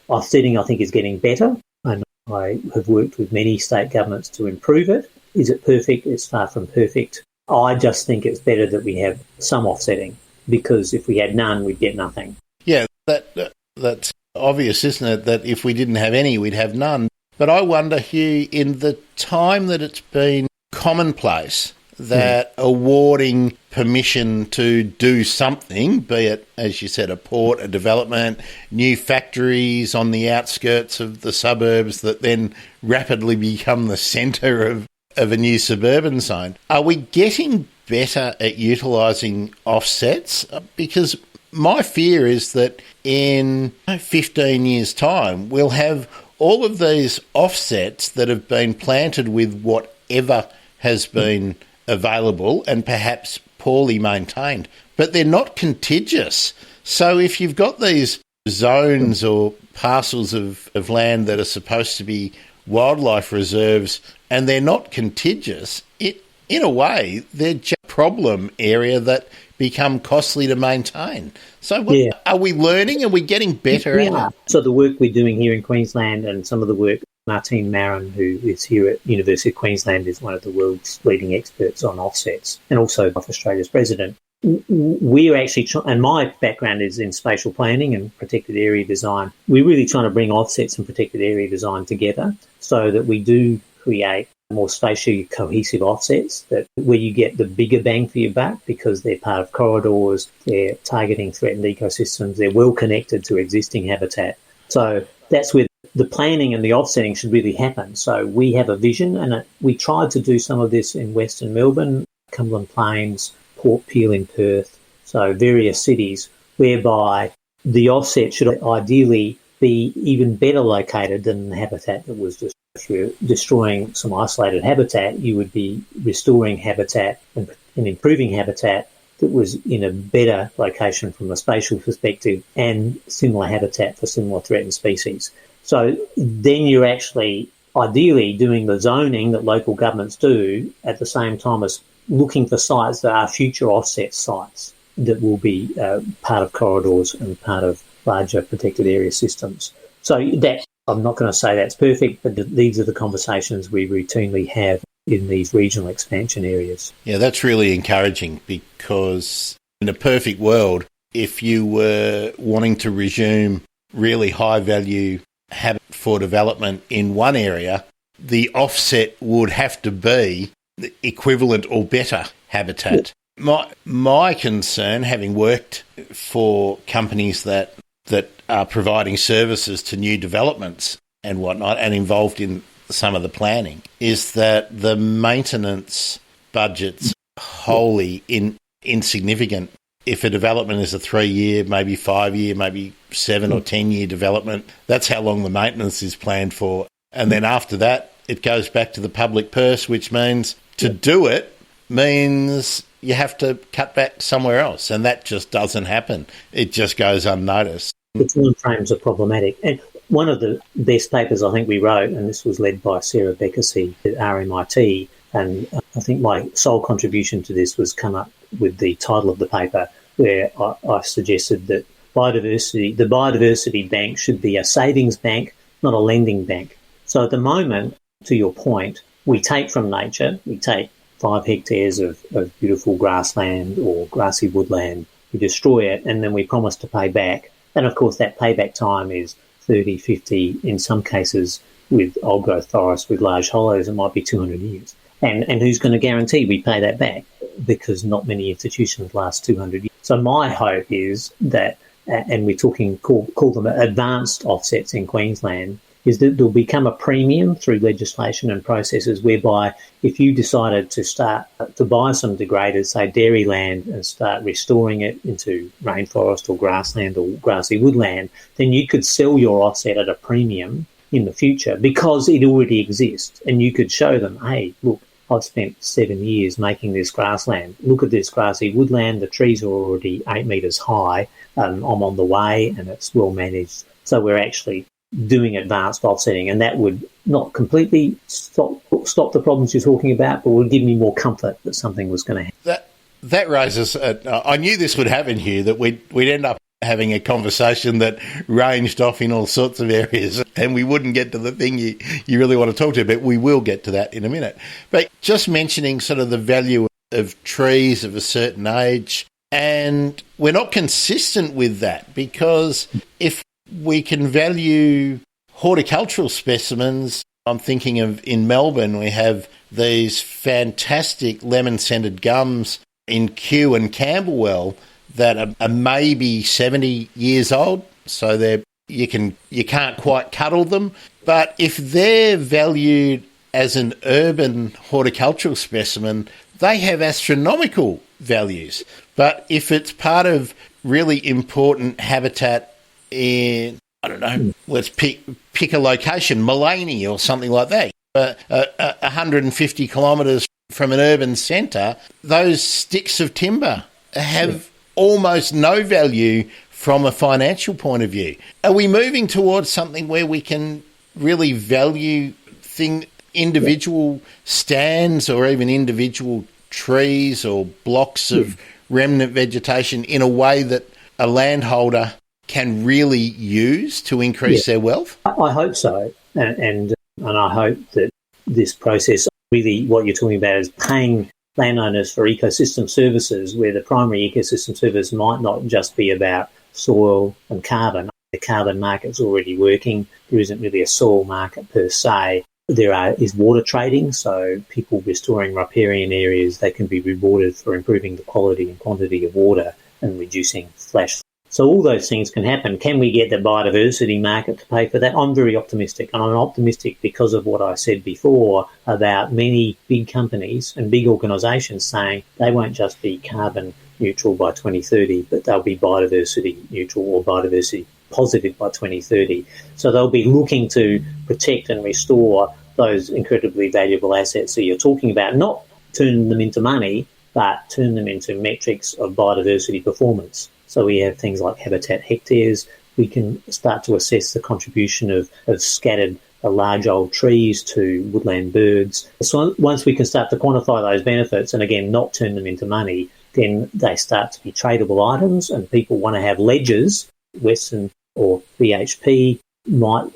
offsetting, I think, is getting better, and I have worked with many state governments to improve it. Is it perfect? It's far from perfect. I just think it's better that we have some offsetting, because if we had none, we'd get nothing. Yeah, that's obvious, isn't it, that if we didn't have any, we'd have none. But I wonder, Hugh, in the time that it's been commonplace that awarding permission to do something, be it, as you said, a port, a development, new factories on the outskirts of the suburbs that then rapidly become the centre of a new suburban zone, are we getting better at utilising offsets? Because my fear is that in 15 years' time, we'll have all of these offsets that have been planted with whatever has been available and perhaps poorly maintained, but they're not contiguous. So if you've got these zones or parcels of land that are supposed to be wildlife reserves and they're not contiguous, in a way, they're just a problem area that become costly to maintain. So are we learning? Are we getting better at it? So the work we're doing here in Queensland and some of the work, Martine Marin, who is here at University of Queensland, is one of the world's leading experts on offsets and also Australia's president. We're actually, and my background is in spatial planning and protected area design. We're really trying to bring offsets and protected area design together so that we do create more spatially cohesive offsets that where you get the bigger bang for your buck because they're part of corridors, they're targeting threatened ecosystems, they're well connected to existing habitat. So that's where the planning and the offsetting should really happen. So we have a vision, and we tried to do some of this in Western Melbourne, Cumberland Plains, Port Peel in Perth, so various cities, whereby the offset should ideally be even better located than the habitat that was just. If you're destroying some isolated habitat, you would be restoring habitat and improving habitat that was in a better location from a spatial perspective and similar habitat for similar threatened species. So then you're actually ideally doing the zoning that local governments do at the same time as looking for sites that are future offset sites that will be part of corridors and part of larger protected area systems. So that, I'm not going to say that's perfect, but these are the conversations we routinely have in these regional expansion areas. Yeah, that's really encouraging, because in a perfect world, if you were wanting to resume really high value habitat for development in one area, the offset would have to be the equivalent or better habitat. My concern, having worked for companies that are providing services to new developments and whatnot and involved in some of the planning, is that the maintenance budget's wholly insignificant. If a development is a 3-year, maybe 5-year, maybe 7 or 10-year development, that's how long the maintenance is planned for. And then after that, it goes back to the public purse, which means to do it means you have to cut back somewhere else. And that just doesn't happen. It just goes unnoticed. The time frames are problematic. And one of the best papers I think we wrote, and this was led by Sarah Beckersey at RMIT, and I think my sole contribution to this was come up with the title of the paper, where I suggested that the biodiversity bank should be a savings bank, not a lending bank. So at the moment, to your point, we take from nature, we take 5 hectares of beautiful grassland or grassy woodland, we destroy it, and then we promise to pay back. And of course, that payback time is 30, 50, in some cases with old growth forests with large hollows, it might be 200 years. And who's going to guarantee we pay that back? Because not many institutions last 200 years. So my hope is that, and we're talking, call them advanced offsets in Queensland, is that there'll become a premium through legislation and processes whereby if you decided to start to buy some degraded, say, dairy land and start restoring it into rainforest or grassland or grassy woodland, then you could sell your offset at a premium in the future because it already exists. And you could show them, hey, look, I've spent 7 years making this grassland. Look at this grassy woodland. The trees are already 8 metres high. I'm on the way and it's well managed. So we're actually doing advanced offsetting, and that would not completely stop the problems you're talking about, but would give me more comfort that something was going to happen. That raises, I knew this would happen here, that we'd end up having a conversation that ranged off in all sorts of areas, and we wouldn't get to the thing you really want to talk to, but we will get to that in a minute. But just mentioning sort of the value of trees of a certain age, and we're not consistent with that, because if we can value horticultural specimens, I'm thinking of in Melbourne, we have these fantastic lemon-scented gums in Kew and Camberwell that are maybe 70 years old, so you can't quite cuddle them. But if they're valued as an urban horticultural specimen, they have astronomical values. But if it's part of really important habitat in, I don't know, let's pick a location, Mullaney or something like that, 150 kilometres from an urban centre, those sticks of timber have almost no value from a financial point of view. Are we moving towards something where we can really value individual stands or even individual trees or blocks of remnant vegetation in a way that a landholder can really use to increase their wealth? I hope so. And I hope that this process, really what you're talking about is paying landowners for ecosystem services, where the primary ecosystem service might not just be about soil and carbon. The carbon market's already working. There isn't really a soil market per se. There is water trading, so people restoring riparian areas, they can be rewarded for improving the quality and quantity of water and reducing flash. So all those things can happen. Can we get the biodiversity market to pay for that? I'm very optimistic, and I'm optimistic because of what I said before about many big companies and big organisations saying they won't just be carbon neutral by 2030, but they'll be biodiversity neutral or biodiversity positive by 2030. So they'll be looking to protect and restore those incredibly valuable assets that you're talking about, not turn them into money, but turn them into metrics of biodiversity performance. So we have things like habitat hectares. We can start to assess the contribution of scattered large old trees to woodland birds. So once we can start to quantify those benefits and, again, not turn them into money, then they start to be tradable items, and people want to have ledgers. Western or BHP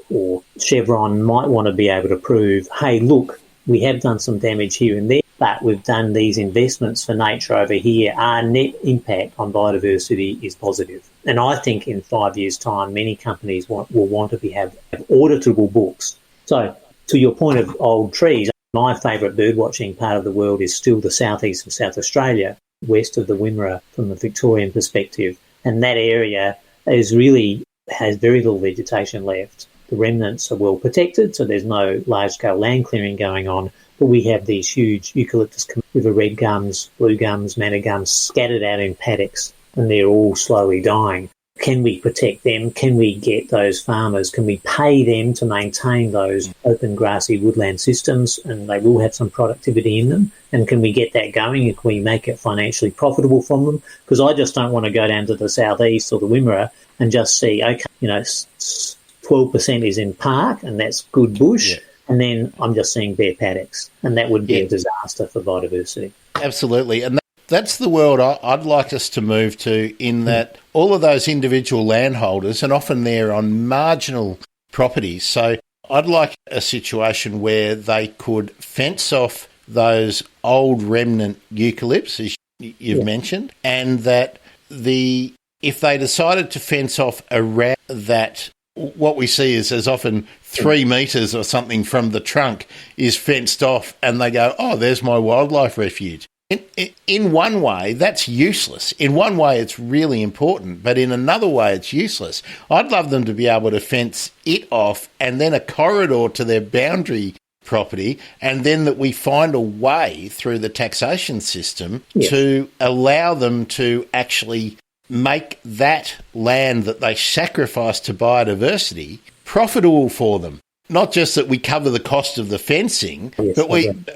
or Chevron might want to be able to prove, hey, look, we have done some damage here and there, but we've done these investments for nature over here. Our net impact on biodiversity is positive. And I think in 5 years' time, many companies will want to have auditable books. So to your point of old trees, my favourite birdwatching part of the world is still the southeast of South Australia, west of the Wimmera from the Victorian perspective. And that area has very little vegetation left. The remnants are well protected, so there's no large-scale land clearing going on, but we have these huge eucalyptus, river red gums, blue gums, manna gums scattered out in paddocks, and they're all slowly dying. Can we protect them? Can we get those farmers? Can we pay them to maintain those open grassy woodland systems? And they will have some productivity in them. And can we get that going? And can we make it financially profitable from them? Because I just don't want to go down to the southeast or the Wimmera and just see, okay, 12% is in park and that's good bush. Yeah. And then I'm just seeing bare paddocks. And that would be a disaster for biodiversity. Absolutely. And that's the world I'd like us to move to, in that all of those individual landholders, and often they're on marginal properties. So I'd like a situation where they could fence off those old remnant eucalypts, as you've mentioned, and that if they decided to fence off around that, what we see is often 3 metres or something from the trunk is fenced off, and they go, oh, there's my wildlife refuge. In one way, that's useless. In one way, it's really important, but in another way, it's useless. I'd love them to be able to fence it off and then a corridor to their boundary property, and then that we find a way through the taxation system to allow them to actually make that land that they sacrifice to biodiversity profitable for them. not just that we cover the cost of the fencing, Yes,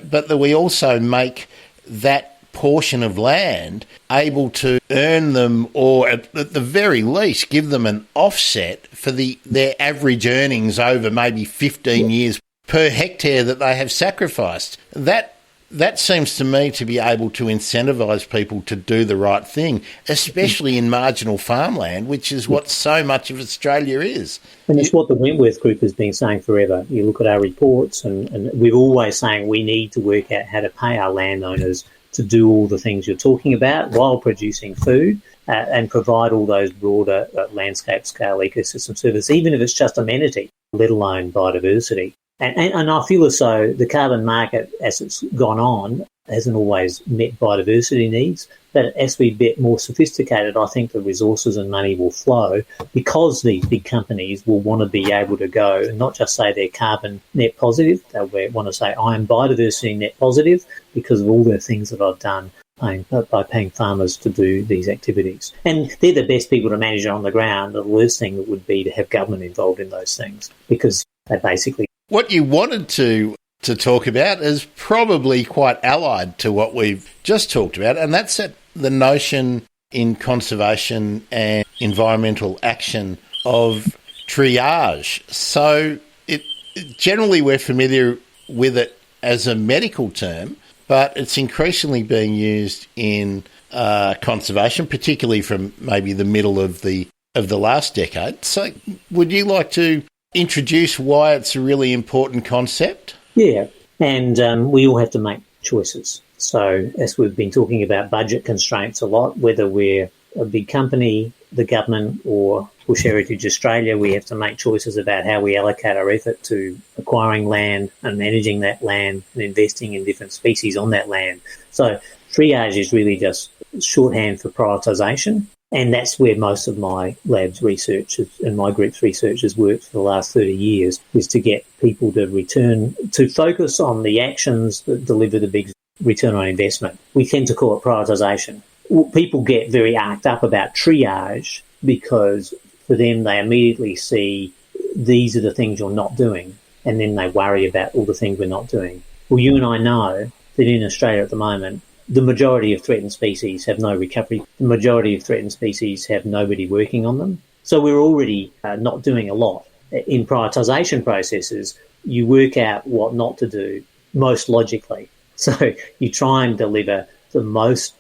but that we also make that portion of land able to earn them, or at the very least give them an offset for their average earnings over maybe 15 years per hectare that they have sacrificed. That seems to me to be able to incentivise people to do the right thing, especially in marginal farmland, which is what so much of Australia is. And it's what the Wentworth Group has been saying forever. You look at our reports and we're always saying we need to work out how to pay our landowners to do all the things you're talking about while producing food and provide all those broader landscape scale ecosystem services, even if it's just amenity, let alone biodiversity. And I feel as though the carbon market, as it's gone on, hasn't always met biodiversity needs. But as we get more sophisticated, I think the resources and money will flow because these big companies will want to be able to go and not just say they're carbon net positive. They'll want to say, I am biodiversity net positive because of all the things that I've done by paying farmers to do these activities. And they're the best people to manage it on the ground. The worst thing would be to have government involved in those things because they basically... What you wanted to talk about is probably quite allied to what we've just talked about, and that's the notion in conservation and environmental action of triage. So generally we're familiar with it as a medical term, but it's increasingly being used in conservation, particularly from maybe the middle of the last decade. So would you like to introduce why it's a really important concept? Yeah, and we all have to make choices. So as we've been talking about budget constraints a lot, whether we're a big company, the government, or Bush Heritage Australia, we have to make choices about how we allocate our effort to acquiring land and managing that land and investing in different species on that land. So triage is really just shorthand for prioritisation. And that's where most of my lab's research and my group's research has worked for the last 30 years, is to get people to focus on the actions that deliver the big return on investment. We tend to call it prioritisation. People get very arced up about triage because for them they immediately see these are the things you're not doing, and then they worry about all the things we're not doing. Well, you and I know that in Australia at the moment, the majority of threatened species have no recovery. The majority of threatened species have nobody working on them. So we're already not doing a lot. In prioritisation processes, you work out what not to do most logically. So you try and deliver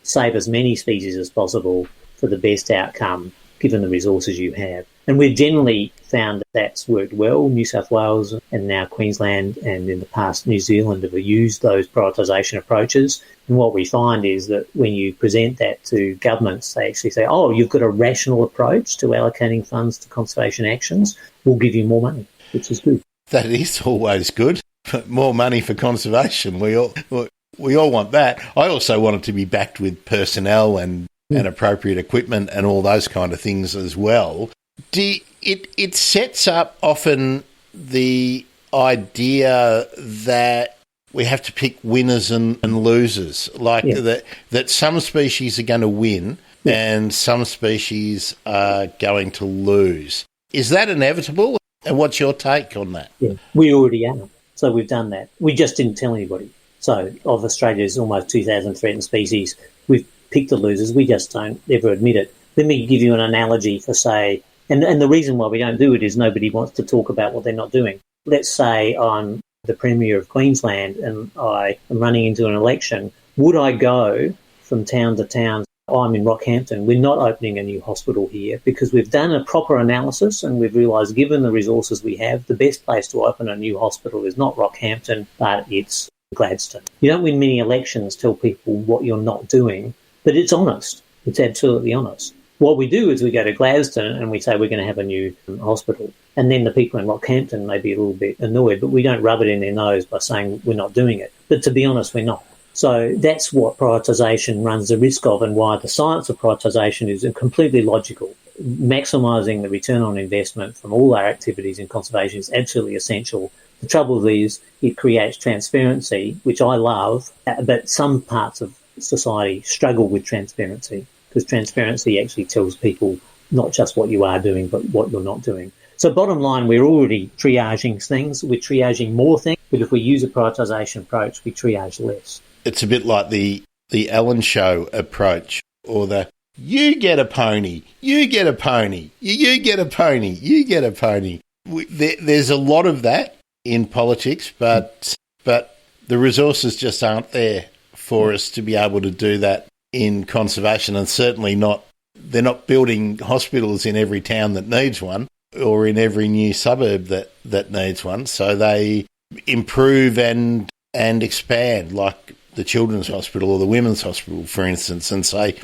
save as many species as possible for the best outcome, given the resources you have. And we've generally found that that's worked well. New South Wales and now Queensland and in the past New Zealand have used those prioritisation approaches. And what we find is that when you present that to governments, they actually say, oh, you've got a rational approach to allocating funds to conservation actions, we'll give you more money, which is good. That is always good. More money for conservation. We all want that. I also want it to be backed with personnel and appropriate equipment and all those kind of things as well. It sets up often the idea that we have to pick winners and losers, that some species are going to win and some species are going to lose. Is that inevitable? And what's your take on that? Yeah, we already are. So we've done that. We just didn't tell anybody. So of Australia's almost 2,000 threatened species, we've picked the losers. We just don't ever admit it. Let me give you an analogy for, say, and the reason why we don't do it is nobody wants to talk about what they're not doing. Let's say I'm the Premier of Queensland and I am running into an election. Would I go from town to town? I'm in Rockhampton. We're not opening a new hospital here because we've done a proper analysis and we've realised, given the resources we have, the best place to open a new hospital is not Rockhampton, but it's Gladstone. You don't win many elections, tell people what you're not doing, but it's honest. It's absolutely honest. What we do is we go to Gladstone and we say we're going to have a new hospital. And then the people in Rockhampton may be a little bit annoyed, but we don't rub it in their nose by saying we're not doing it. But to be honest, we're not. So that's what prioritisation runs the risk of and why the science of prioritisation is completely logical. Maximising the return on investment from all our activities in conservation is absolutely essential. The trouble is it creates transparency, which I love, but some parts of society struggle with transparency because transparency actually tells people not just what you are doing, but what you're not doing. So bottom line, we're already triaging things. We're triaging more things, but if we use a prioritisation approach, we triage less. It's a bit like the Ellen Show approach, or the you get a pony, you get a pony, you get a pony, you get a pony. There's a lot of that in politics, but the resources just aren't there for us to be able to do that in conservation, and certainly not. They're not building hospitals in every town that needs one, or in every new suburb that needs one. So they improve and expand, like the Children's Hospital or the Women's Hospital, for instance, and say,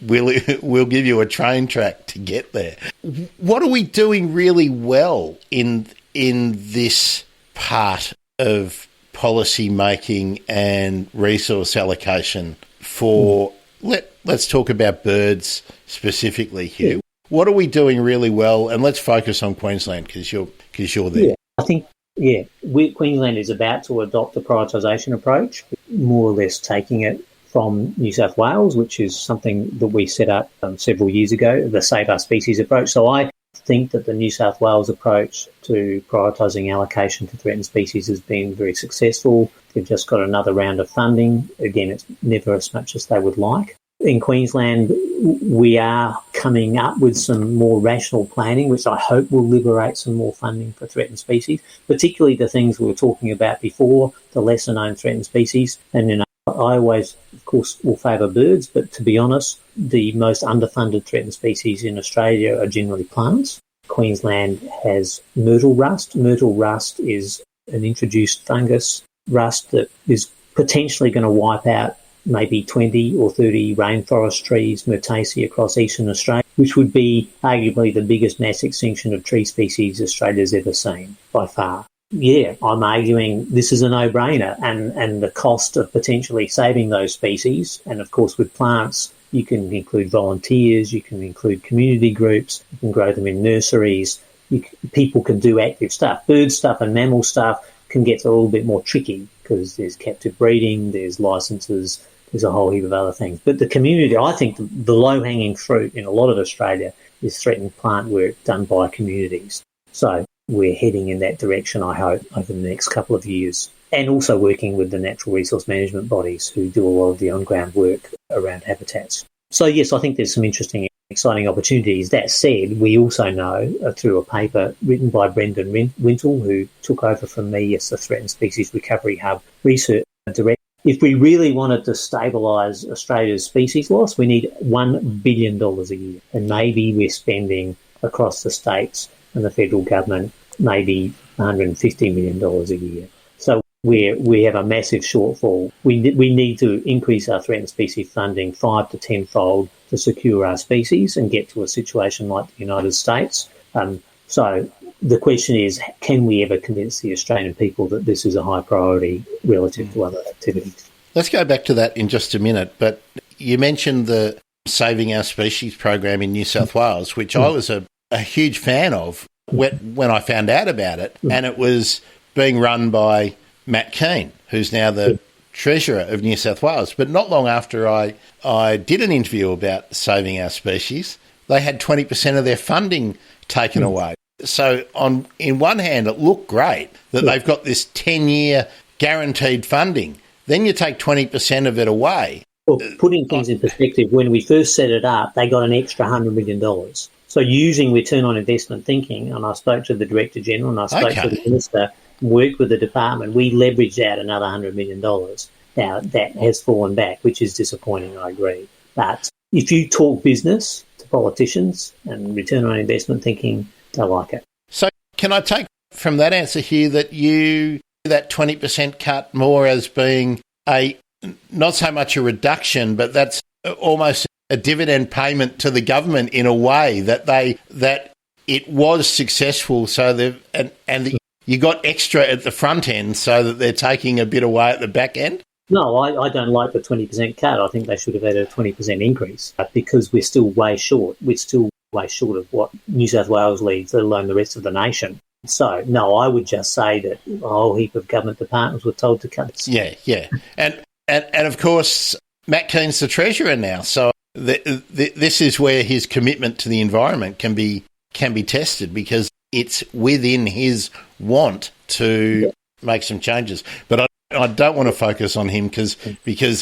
we'll give you a train track to get there. What are we doing really well in this part of policy making and resource allocation for, let's talk about birds specifically, Hugh. Yeah. What are we doing really well? And let's focus on Queensland because you're there. Yeah, I think, Queensland is about to adopt a prioritisation approach, more or less taking it from New South Wales, which is something that we set up several years ago, the Save Our Species approach. So I think that the New South Wales approach to prioritising allocation to threatened species has been very successful. They've just got another round of funding. Again, it's never as much as they would like. In Queensland, we are coming up with some more rational planning, which I hope will liberate some more funding for threatened species, particularly the things we were talking about before, the lesser-known threatened species. And, I always, of course, will favour birds, but to be honest, the most underfunded threatened species in Australia are generally plants. Queensland has myrtle rust. Myrtle rust is an introduced fungus rust that is potentially going to wipe out maybe 20 or 30 rainforest trees, Myrtaceae, across eastern Australia, which would be arguably the biggest mass extinction of tree species Australia's ever seen, by far. Yeah, I'm arguing this is a no-brainer, and the cost of potentially saving those species, and of course with plants, you can include volunteers, you can include community groups, you can grow them in nurseries, people can do active stuff. Bird stuff and mammal stuff can get a little bit more tricky because there's captive breeding, there's licences, there's a whole heap of other things. But the community, I think the low-hanging fruit in a lot of Australia is threatened plant work done by communities. So we're heading in that direction, I hope, over the next couple of years. And also working with the natural resource management bodies who do a lot of the on-ground work around habitats. So yes, I think there's some interesting, exciting opportunities. That said, we also know through a paper written by Brendan Wintle, who took over from me as the Threatened Species Recovery Hub research director, if we really wanted to stabilise Australia's species loss, we need $1 billion a year. And maybe we're spending across the states and the federal government maybe $150 million a year. So we have a massive shortfall. We need to increase our threatened species funding 5 to 10-fold to secure our species and get to a situation like the United States. So the question is, can we ever convince the Australian people that this is a high priority relative to other activities? Let's go back to that in just a minute. But you mentioned the Saving Our Species program in New South Wales, which I was a huge fan of when I found out about it. And it was being run by Matt Keane, who's now the Treasurer of New South Wales. But not long after I did an interview about Saving Our Species, they had 20% of their funding taken away. So in one hand, it looked great that they've got this 10-year guaranteed funding. Then you take 20% of it away. Well, putting things in perspective, when we first set it up, they got an extra $100 million. So using return on investment thinking, and I spoke to the Director General and I spoke to the Minister, worked with the department, we leveraged out another $100 million. Now, that has fallen back, which is disappointing, I agree. But if you talk business to politicians and return on investment thinking, they like it. So can I take from that answer here that that 20% cut more as being not so much a reduction, but that's almost a dividend payment to the government in a way that it was successful, so you got extra at the front end so that they're taking a bit away at the back end? No, I don't like the 20% cut. I think they should have had a 20% increase because we're still way short. We're still way short of what New South Wales leads, let alone the rest of the nation. So, no, I would just say that a whole heap of government departments were told to cut. Yeah. And of course, Matt Keane's the Treasurer now, so this is where his commitment to the environment can be can be tested because it's within his want to make some changes. But I don't want to focus on him because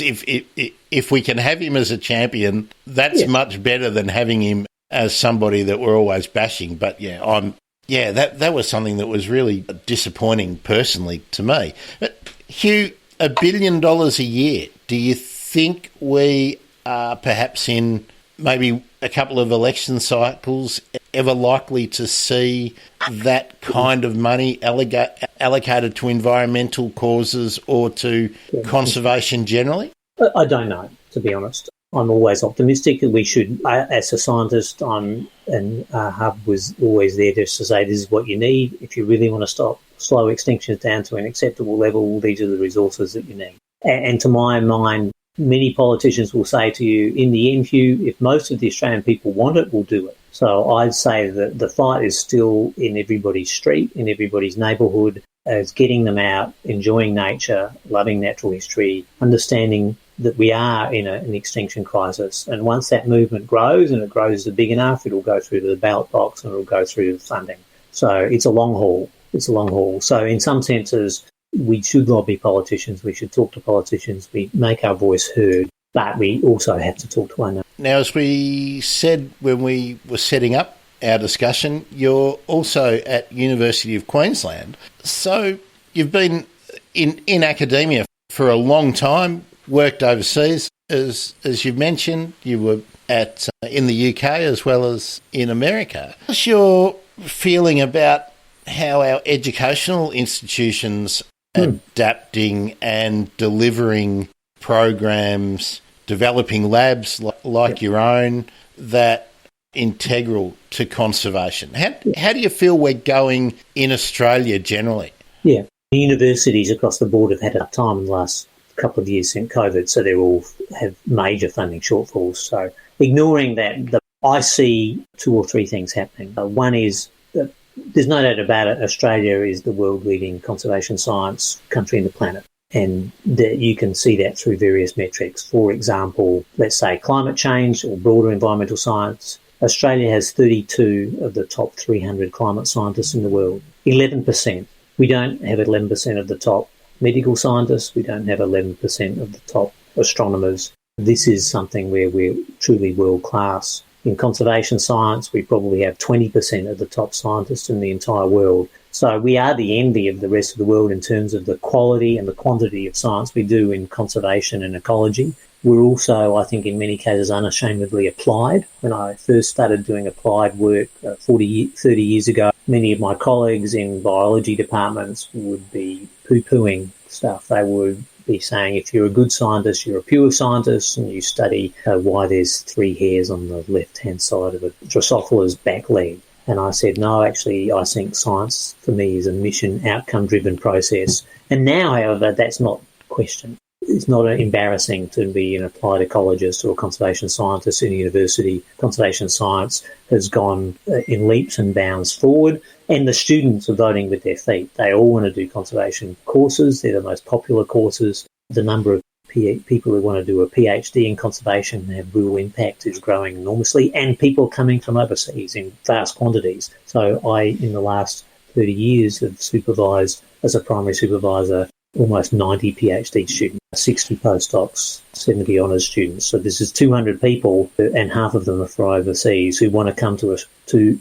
if we can have him as a champion, that's much better than having him as somebody that we're always bashing. But that was something that was really disappointing personally to me. But Hugh, $1 billion a year. Do you think we are perhaps in maybe a couple of election cycles ever likely to see that kind of money allocated to environmental causes or to conservation generally? I don't know, to be honest. I'm always optimistic that we should, as a scientist, Hub was always there just to say this is what you need. If you really want to stop slow extinctions down to an acceptable level, these are the resources that you need. And to my mind, many politicians will say to you, in the end, Hugh, if most of the Australian people want it, we'll do it. So I'd say that the fight is still in everybody's street, in everybody's neighbourhood. It's getting them out, enjoying nature, loving natural history, understanding that we are in an extinction crisis. And once that movement grows and it grows big enough, it'll go through to the ballot box and it'll go through to the funding. So it's a long haul. It's a long haul. So in some senses, we should lobby politicians. We should talk to politicians. We make our voice heard, but we also have to talk to one another. Now, as we said when we were setting up our discussion, you're also at University of Queensland. So you've been in academia for a long time, worked overseas. As you've mentioned, you were in the UK as well as in America. What's your feeling about how our educational institutions adapting and delivering programs, developing labs like your own that integral to conservation? How do you feel we're going in Australia generally? Yeah, the universities across the board have had a time in the last couple of years since COVID, so they all have major funding shortfalls. So ignoring that, I see two or three things happening. One is that there's no doubt about it, Australia is the world-leading conservation science country on the planet. And that you can see that through various metrics. For example, let's say climate change or broader environmental science. Australia has 32 of the top 300 climate scientists in the world, 11%. We don't have 11% of the top medical scientists. We don't have 11% of the top astronomers. This is something where we're truly world-class. In conservation science, we probably have 20% of the top scientists in the entire world. So we are the envy of the rest of the world in terms of the quality and the quantity of science we do in conservation and ecology. We're also, I think, in many cases, unashamedly applied. When I first started doing applied work 30 years ago, many of my colleagues in biology departments would be poo-pooing stuff. They would be saying, if you're a good scientist, you're a pure scientist, and you study why there's 3 hairs on the left-hand side of a Drosophila's back leg. And I said, no, actually, I think science for me is a mission outcome-driven process. And now, however, that's not questioned. It's not embarrassing to be an applied ecologist or a conservation scientist in a university. Conservation science has gone in leaps and bounds forward, and the students are voting with their feet. They all want to do conservation courses. They're the most popular courses. The number of people who want to do a PhD in conservation and have real impact is growing enormously, and people coming from overseas in vast quantities. So I, in the last 30 years, have supervised, as a primary supervisor, almost 90 PhD students, 60 postdocs, 70 honours students. So this is 200 people, and half of them are from overseas, who want to come to us to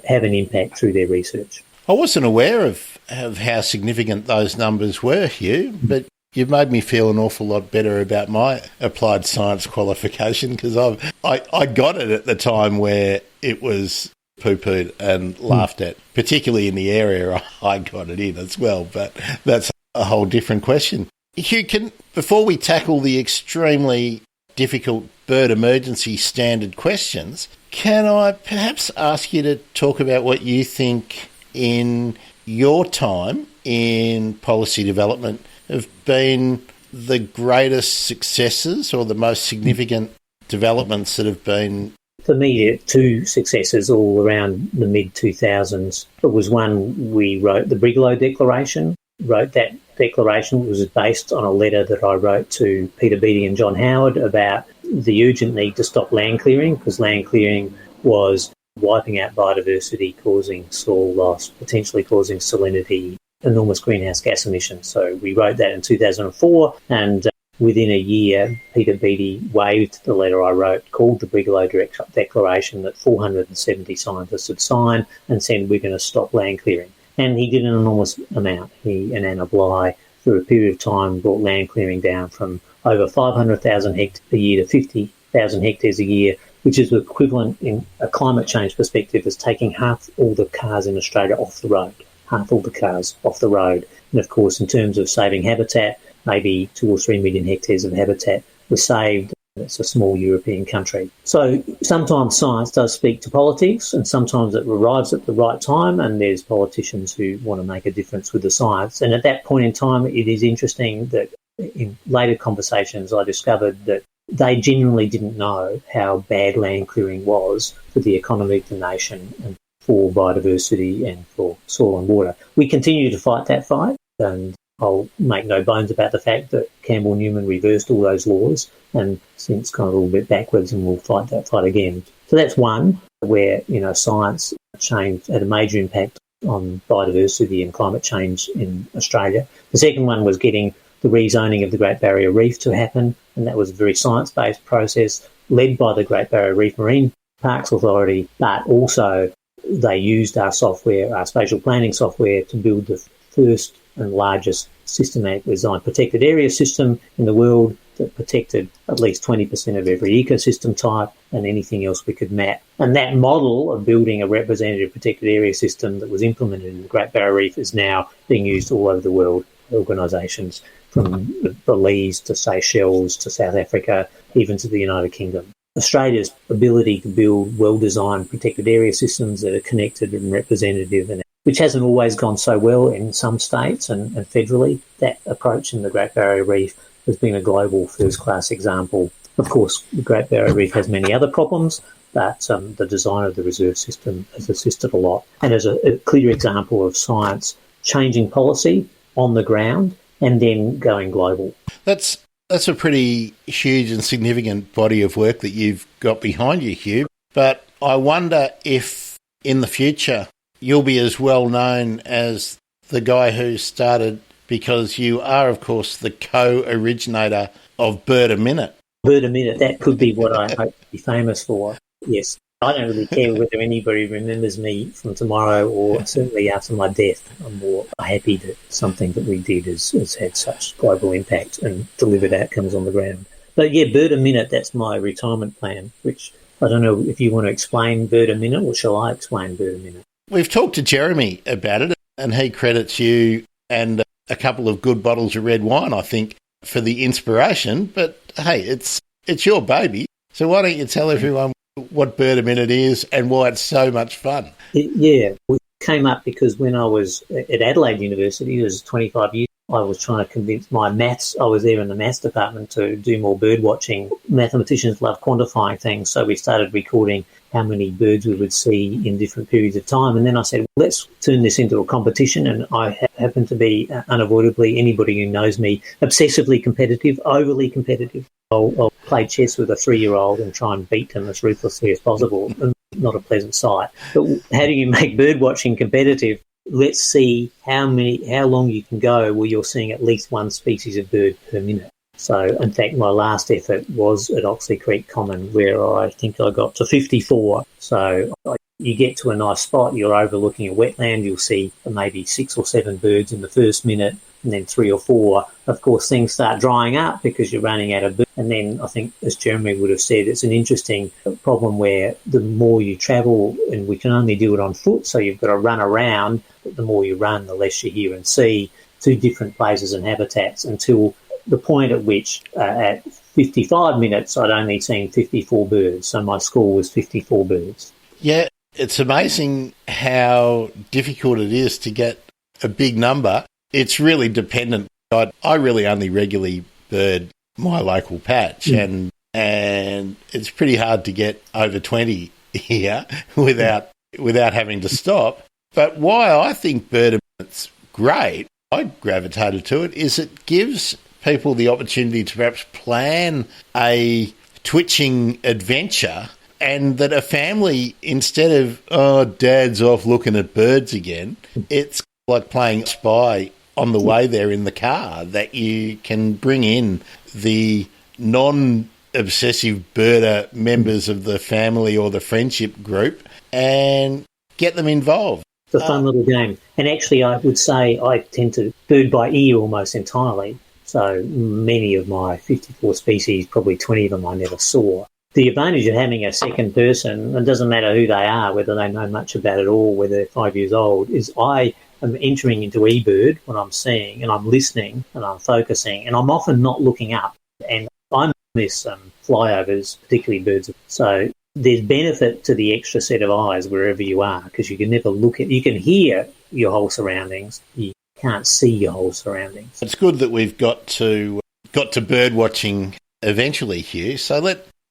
have an impact through their research. I wasn't aware of how significant those numbers were, Hugh, but you've made me feel an awful lot better about my applied science qualification, because I got it at the time where it was poo-pooed and laughed at, particularly in the area I got it in as well, but that's a whole different question. Hugh, before we tackle the extremely difficult bird emergency standard questions, can I perhaps ask you to talk about what you think in your time in policy development have been the greatest successes or the most significant developments that have been? For me, 2 successes all around the mid-2000s. It was one, we wrote the Brigalow Declaration. Wrote that declaration. Was based on a letter that I wrote to Peter Beattie and John Howard about the urgent need to stop land clearing, because land clearing was wiping out biodiversity, causing soil loss, potentially causing salinity, enormous greenhouse gas emissions. So we wrote that in 2004, and within a year, Peter Beattie waived the letter I wrote, called the Bigelow Declaration, that 470 scientists had signed, and said we're going to stop land clearing. And he did an enormous amount. He and Anna Bligh, for a period of time, brought land clearing down from over 500,000 hectares a year to 50,000 hectares a year, which is equivalent in a climate change perspective as taking half all the cars in Australia off the road. Half all the cars off the road. And of course, in terms of saving habitat, maybe 2 or 3 million hectares of habitat was saved. It's a small European country. So sometimes science does speak to politics, and sometimes it arrives at the right time, and there's politicians who want to make a difference with the science. And at that point in time, it is interesting that in later conversations I discovered that they genuinely didn't know how bad land clearing was for the economy of the nation and for biodiversity and for soil and water. We continue to fight that fight, and I'll make no bones about the fact that Campbell Newman reversed all those laws and since gone a little bit backwards, and we'll fight that fight again. So that's one where, science change had a major impact on biodiversity and climate change in Australia. The second one was getting the rezoning of the Great Barrier Reef to happen, and that was a very science-based process led by the Great Barrier Reef Marine Parks Authority, but also they used our software, our spatial planning software, to build the first and largest systematically designed protected area system in the world that protected at least 20% of every ecosystem type and anything else we could map. And that model of building a representative protected area system that was implemented in the Great Barrier Reef is now being used all over the world. Organisations from Belize to Seychelles to South Africa, even to the United Kingdom. Australia's ability to build well-designed protected area systems that are connected and representative, and which hasn't always gone so well in some states and federally, that approach in the Great Barrier Reef has been a global first-class example. Of course, the Great Barrier Reef has many other problems, but the design of the reserve system has assisted a lot. And as a clear example of science changing policy on the ground and then going global. That's a pretty huge and significant body of work that you've got behind you, Hugh. But I wonder if in the future you'll be as well known as the guy who started, because you are, of course, the co-originator of Bird a Minute. Bird a Minute, that could be what I hope to be famous for, yes. I don't really care whether anybody remembers me from tomorrow or certainly after my death. I'm more happy that something that we did has had such global impact and delivered outcomes on the ground. But yeah, Bird a Minute, that's my retirement plan, which I don't know if you want to explain Bird a Minute, or shall I explain Bird a Minute? We've talked to Jeremy about it, and he credits you and a couple of good bottles of red wine, I think, for the inspiration. But hey, it's your baby, so why don't you tell everyone what Bird a Minute is and why it's so much fun? Yeah, we came up because when I was at Adelaide University, it was 25 years, I was trying to convince my maths, I was there in the maths department, to do more bird watching. Mathematicians love quantifying things, so we started recording how many birds we would see in different periods of time. And then I said, well, let's turn this into a competition. And I happen to be unavoidably, anybody who knows me, obsessively competitive, overly competitive. I'll play chess with a 3-year-old and try and beat them as ruthlessly as possible. Not a pleasant sight. But how do you make bird watching competitive? Let's see how long you can go where you're seeing at least one species of bird per minute. So, in fact, my last effort was at Oxley Creek Common, where I think I got to 54. So you get to a nice spot, you're overlooking a wetland, you'll see maybe 6 or 7 birds in the first minute, and then 3 or 4. Of course, things start drying up because you're running out of birds. And then I think, as Jeremy would have said, it's an interesting problem where the more you travel, and we can only do it on foot, so you've got to run around, but the more you run, the less you hear and see to different places and habitats, until the point at which at 55 minutes I'd only seen 54 birds. So my score was 54 birds. Yeah, it's amazing how difficult it is to get a big number. It's really dependent. I really only regularly bird my local patch, and it's pretty hard to get over 20 here without having to stop. But why I think Bird a Minute's great, I gravitated to it, is it gives people the opportunity to perhaps plan a twitching adventure And that a family, instead of, oh, Dad's off looking at birds again, it's like playing spy on the way there in the car, that you can bring in the non-obsessive birder members of the family or the friendship group and get them involved. It's a fun little game. And actually, I would say I tend to bird by ear almost entirely. So many of my 54 species, probably 20 of them I never saw. The advantage of having a second person, and it doesn't matter who they are, whether they know much about it or whether they're 5 years old, is I am entering into eBird when I'm seeing, and I'm listening and I'm focusing, and I'm often not looking up. And I miss flyovers, particularly birds. So there's benefit to the extra set of eyes wherever you are, because you can never look at, you can hear your whole surroundings, you can't see your whole surroundings. It's good that we've got to bird watching eventually, Hugh. So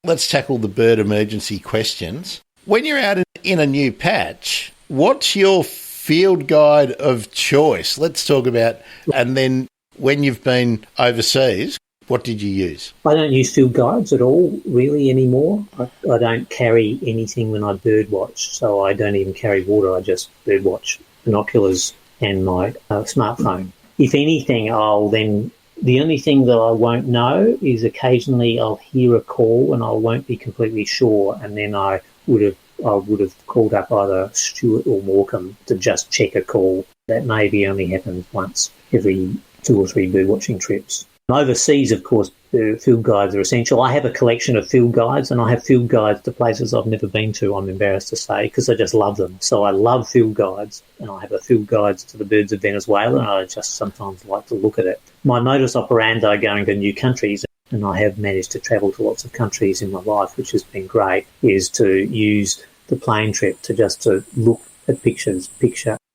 let's tackle the bird emergency questions. When you're out in a new patch, what's your field guide of choice? Let's talk about, and then when you've been overseas, what did you use? I don't use field guides at all, really, anymore. I don't carry anything when I bird watch, so I don't even carry water. I just bird watch, binoculars and my smartphone. If anything, the only thing that I won't know is occasionally I'll hear a call and I won't be completely sure, and then I would have called up either Stuart or Morecambe to just check a call. That maybe only happens once every 2 or 3 bird watching trips. Overseas, of course, the field guides are essential. I have a collection of field guides, and I have field guides to places I've never been to, I'm embarrassed to say, because I just love them. So I love field guides, and I have a field guides to the birds of Venezuela, and I just sometimes like to look at it. My modus operandi going to new countries, and I have managed to travel to lots of countries in my life, which has been great, is to use the plane trip to look at picture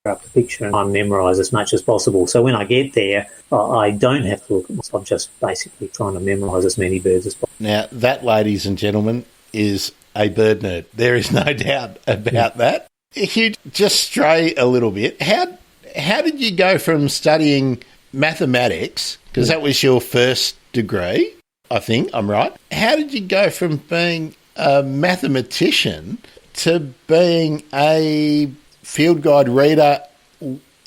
after picture, and I memorise as much as possible. So when I get there, I don't have to look at myself. I'm just basically trying to memorise as many birds as possible. Now, that, ladies and gentlemen, is a bird nerd. There is no doubt about that. Hugh, just stray a little bit. How did you go from studying mathematics, because that was your first degree, I think, I'm right. How did you go from being a mathematician to being a field guide reader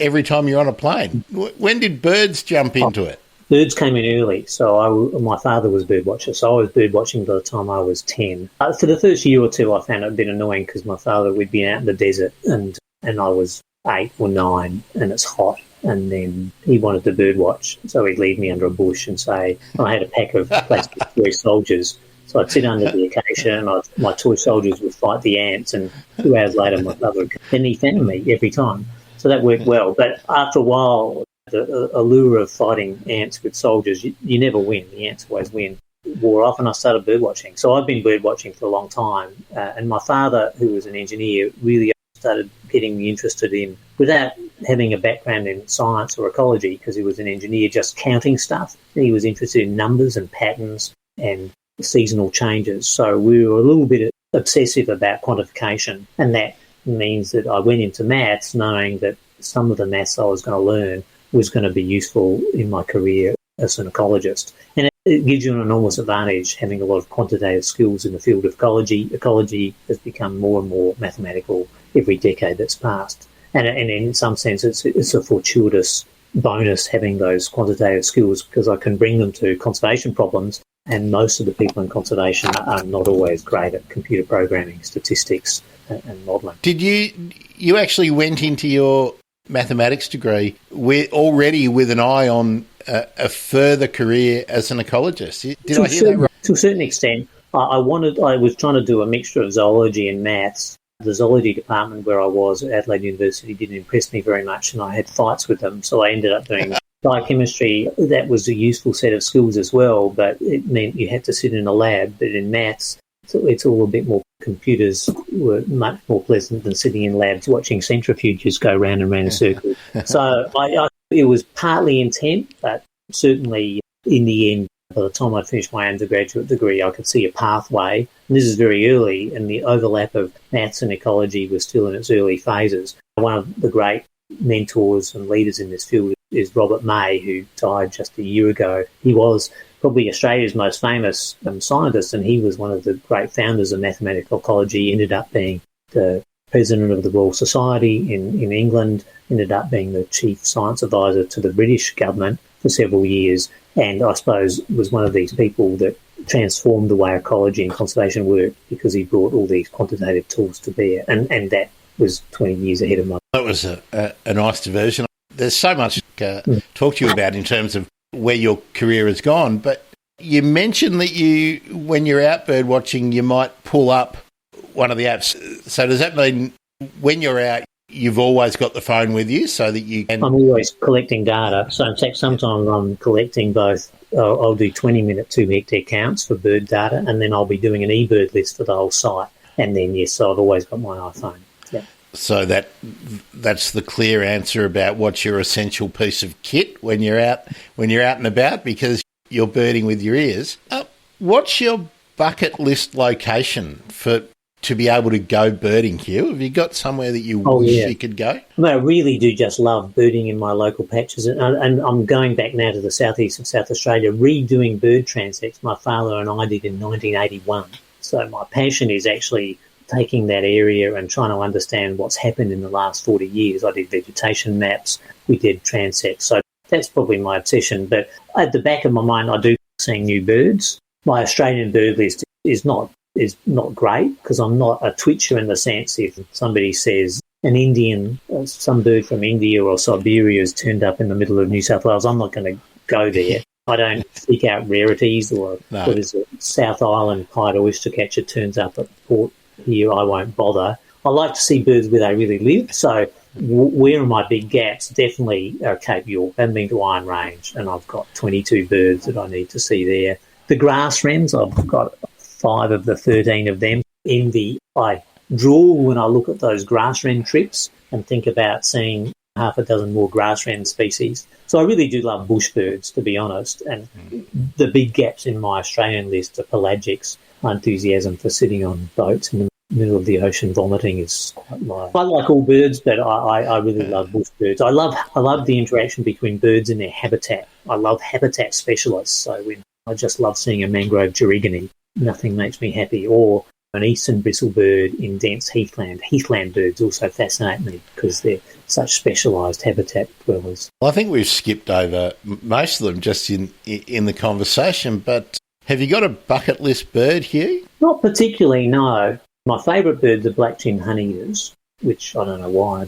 every time you're on a plane? When did birds jump into it? Birds came in early. So my father was a bird watcher, so I was bird watching by the time I was 10. For the first year or two, I found it a bit annoying because my father would be out in the desert and I was 8 or 9 and it's hot. And then he wanted to bird watch, so he'd leave me under a bush and say, I had a pack of plastic toy soldiers. So I'd sit under the acacia and my toy soldiers would fight the ants, and 2 hours later my father would come. And he found me every time. So that worked well. But after a while, the allure of fighting ants with soldiers, you never win. The ants always win. Wore off and I started bird watching. So I've been bird watching for a long time. And my father, who was an engineer, really started getting me interested in, without having a background in science or ecology, because he was an engineer, just counting stuff. He was interested in numbers and patterns and seasonal changes. So we were a little bit obsessive about quantification, and that means that I went into maths knowing that some of the maths I was going to learn was going to be useful in my career as an ecologist. And it gives you an enormous advantage having a lot of quantitative skills in the field of ecology. Ecology has become more and more mathematical every decade that's passed. And in some sense, it's a fortuitous bonus having those quantitative skills, because I can bring them to conservation problems, and most of the people in conservation are not always great at computer programming, statistics and modelling. Did you actually went into your mathematics degree already with an eye on a further career as an ecologist? Did I hear that right? To a certain extent. I was trying to do a mixture of zoology and maths. The zoology department where I was at Adelaide University didn't impress me very much, and I had fights with them, so I ended up doing biochemistry. That was a useful set of skills as well, but it meant you had to sit in a lab. But in maths, it's all a bit more, computers were much more pleasant than sitting in labs watching centrifuges go round and round in circles. So it was partly intent, but certainly in the end, by the time I finished my undergraduate degree, I could see a pathway. And this is very early, and the overlap of maths and ecology was still in its early phases. One of the great mentors and leaders in this field is Robert May, who died just a year ago. He was probably Australia's most famous scientist, and he was one of the great founders of mathematical ecology. He ended up being the president of the Royal Society in England, ended up being the chief science advisor to the British government for several years, and I suppose was one of these people that transformed the way ecology and conservation work because he brought all these quantitative tools to bear, and that was 20 years ahead of my... That was a nice diversion. There's so much to talk to you about in terms of where your career has gone, but you mentioned that you, when you're out bird watching, you might pull up one of the apps. So does that mean when you're out, you've always got the phone with you so that you can... I'm always collecting data. So in fact, sometimes I'm collecting both. I'll do 20-minute 2-hectare counts for bird data, and then I'll be doing an eBird list for the whole site. And then, yes, so I've always got my iPhone. Yeah. So that's the clear answer about what's your essential piece of kit when you're out and about, because you're birding with your ears. What's your bucket list location to be able to go birding, Hugh? Have you got somewhere that you wish you could go? I really do just love birding in my local patches. And I'm going back now to the southeast of South Australia, redoing bird transects my father and I did in 1981. So my passion is actually taking that area and trying to understand what's happened in the last 40 years. I did vegetation maps, we did transects. So that's probably my obsession. But at the back of my mind, I do seeing new birds. My Australian bird list is not great because I'm not a twitcher in the sense if somebody says an Indian, some bird from India or Siberia has turned up in the middle of New South Wales, I'm not going to go there. I don't seek out rarities or what is it, South Island pied oyster catcher turns up at Port here, I won't bother. I like to see birds where they really live. So where are my big gaps? Definitely Cape York. I haven't been to Iron Range, and I've got 22 birds that I need to see there. The grass wrens, I've got 5 of the 13 of them. I draw when I look at those grass wren trips and think about seeing half a dozen more grass wren species. So I really do love bush birds, to be honest. And the big gaps in my Australian list are pelagics. My enthusiasm for sitting on boats in the middle of the ocean vomiting is quite low. I like all birds, but I really love bush birds. I love the interaction between birds and their habitat. I love habitat specialists. So I just love seeing a mangrove gerygony. Nothing makes me happy. Or an eastern bristlebird in dense heathland. Heathland birds also fascinate me because they're such specialised habitat dwellers. Well, I think we've skipped over most of them just in the conversation, but have you got a bucket list bird, Hugh? Not particularly, no. My favourite birds are black-chinned honeyeaters, which I don't know why, I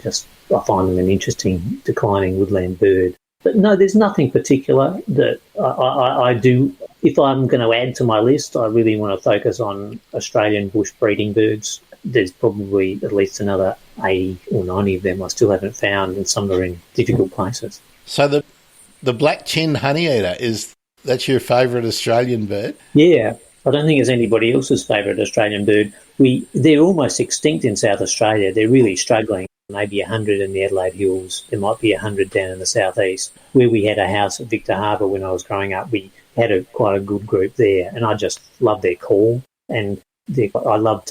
find them an interesting declining woodland bird. But no, there's nothing particular that I do. If I'm going to add to my list, I really want to focus on Australian bush breeding birds. There's probably at least another 80 or 90 of them I still haven't found, and some are in difficult places. So the black-chinned honeyeater, that's your favourite Australian bird? Yeah, I don't think it's anybody else's favourite Australian bird. They're almost extinct in South Australia. They're really struggling. Maybe 100 in the Adelaide Hills. There might be 100 down in the southeast. Where we had a house at Victor Harbour when I was growing up, we had quite a good group there, and I just love their call. And I love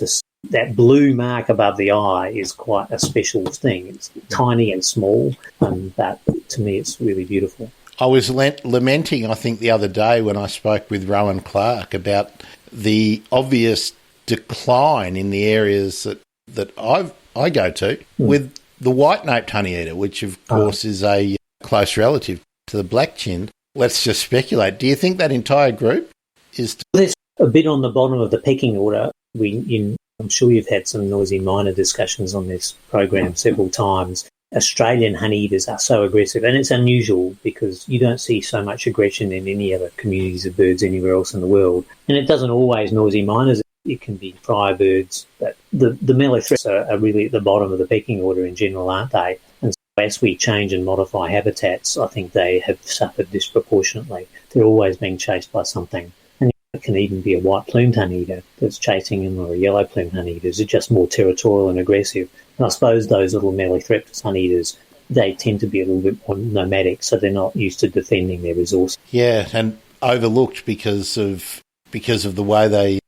that blue mark above the eye is quite a special thing. It's tiny and small, but to me it's really beautiful. I was lamenting, I think, the other day when I spoke with Rowan Clark about the obvious decline in the areas that I go to with the white-naped honeyeater, which, of course, is a close relative to the black-chinned. Let's just speculate. Do you think that entire group is... There's a bit on the bottom of the pecking order. I'm sure you've had some noisy minor discussions on this program several times. Australian honeyeaters are so aggressive, and it's unusual because you don't see so much aggression in any other communities of birds anywhere else in the world. And it doesn't always noisy minors. It can be friar birds, but the mellothreps are really at the bottom of the pecking order in general, aren't they? And so as we change and modify habitats, I think they have suffered disproportionately. They're always being chased by something. And it can even be a white-plumed honeyeater that's chasing them, or a yellow-plumed honeyeater. They're just more territorial and aggressive. And I suppose those little mellothreps honeyeaters, they tend to be a little bit more nomadic, so they're not used to defending their resources. Yeah, and overlooked because of the way they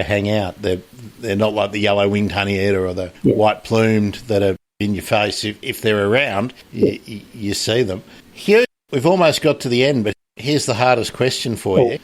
hang out. They're not like the yellow-winged honeyeater or the white-plumed that are in your face. If they're around, you see them. Hugh, we've almost got to the end, but here's the hardest question for you.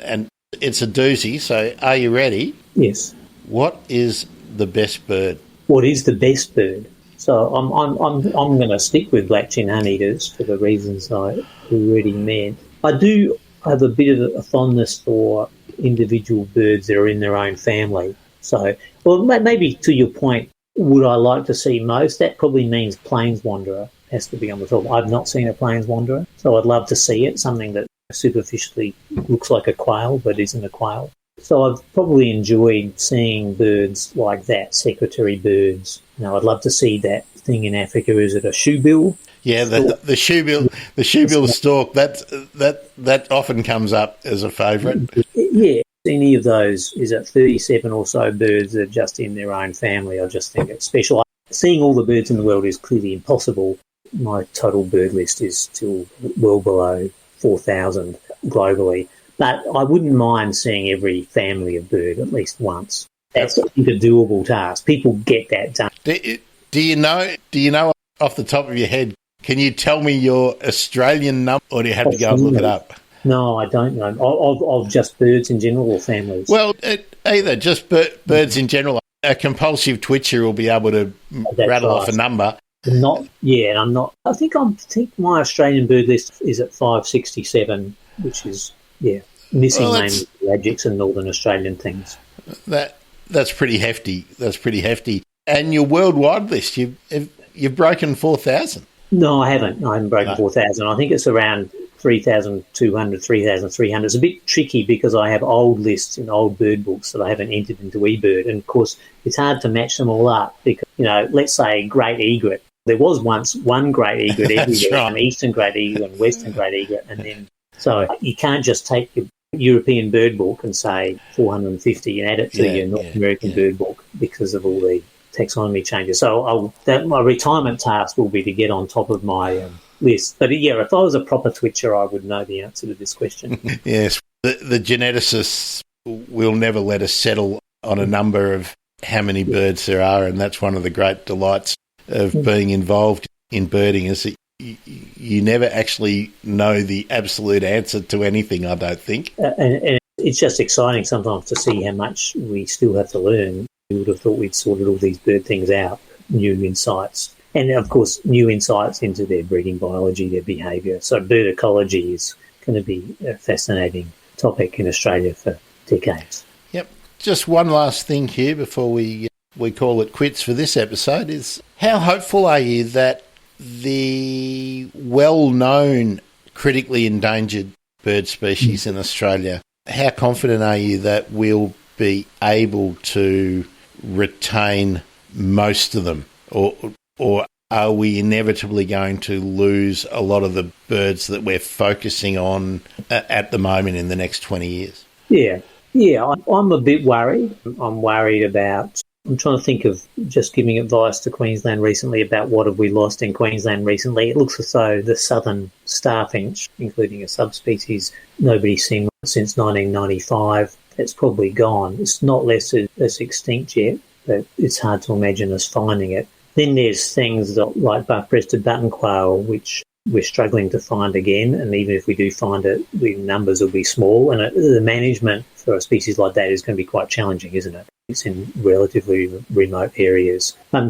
And it's a doozy, so are you ready? Yes. What is the best bird? What is the best bird? So I'm going to stick with black-chin honeyeaters for the reasons I already meant. I do have a bit of a fondness for individual birds that are in their own family. So, well, maybe to your point, would I like to see most? That probably means plains wanderer has to be on the top. I've not seen a plains wanderer, so I'd love to see it, something that superficially looks like a quail but isn't a quail. So I've probably enjoyed seeing birds like that, secretary birds. I'd love to see that thing in Africa. Is it a shoebill? Yeah, the shoebill stork. That often comes up as a favourite. Yeah, any of those, is it 37 or so birds that are just in their own family? I just think it's special. Seeing all the birds in the world is clearly impossible. My total bird list is still well below 4,000 globally. But I wouldn't mind seeing every family of bird at least once. That's a doable task. People get that done. Do you know off the top of your head, can you tell me your Australian number, or do you have to go and look it up? No, I don't know. Of just birds in general or families? Well, either just birds in general. A compulsive twitcher will be able to rattle off a number. Not yet. I'm not. I think my Australian bird list is at 567, which is missing names, adjectives, and Northern Australian things. That's pretty hefty. And your worldwide list, you've broken 4,000. No, I haven't. I haven't broken 4,000. I think it's around 3,200, 3,300. It's a bit tricky because I have old lists in old bird books that I haven't entered into eBird. And, of course, it's hard to match them all up because, let's say great egret. There was once one great egret everywhere, right. An eastern great egret and western great egret. And then, so you can't just take your European bird book and say 450 and add it to your North American bird book because of all the taxonomy changes. So my retirement task will be to get on top of my list. But if I was a proper twitcher, I would know the answer to this question. Yes, the geneticists will never let us settle on a number of how many birds there are, and that's one of the great delights of being involved in birding is that you never actually know the absolute answer to anything, I don't think. And it's just exciting sometimes to see how much we still have to learn. We would have thought we'd sorted all these bird things out, new insights. And, of course, new insights into their breeding biology, their behaviour. So bird ecology is going to be a fascinating topic in Australia for decades. Yep. Just one last thing here before we call it quits for this episode is how hopeful are you that the well-known critically endangered bird species in Australia, how confident are you that we'll be able to retain most of them, or are we inevitably going to lose a lot of the birds that we're focusing on at the moment in the next 20 years? Yeah, I'm a bit worried. I'm worried about, I'm trying to think of just giving advice to Queensland recently about what have we lost in Queensland recently. It looks as though the southern starfinch, including a subspecies nobody's seen since 1995, that's probably gone. It's not less extinct yet, but it's hard to imagine us finding it. Then there's things like buff-breasted button quail, which we're struggling to find again, and even if we do find it, the numbers will be small, and the management for a species like that is going to be quite challenging, isn't it? It's in relatively remote areas. I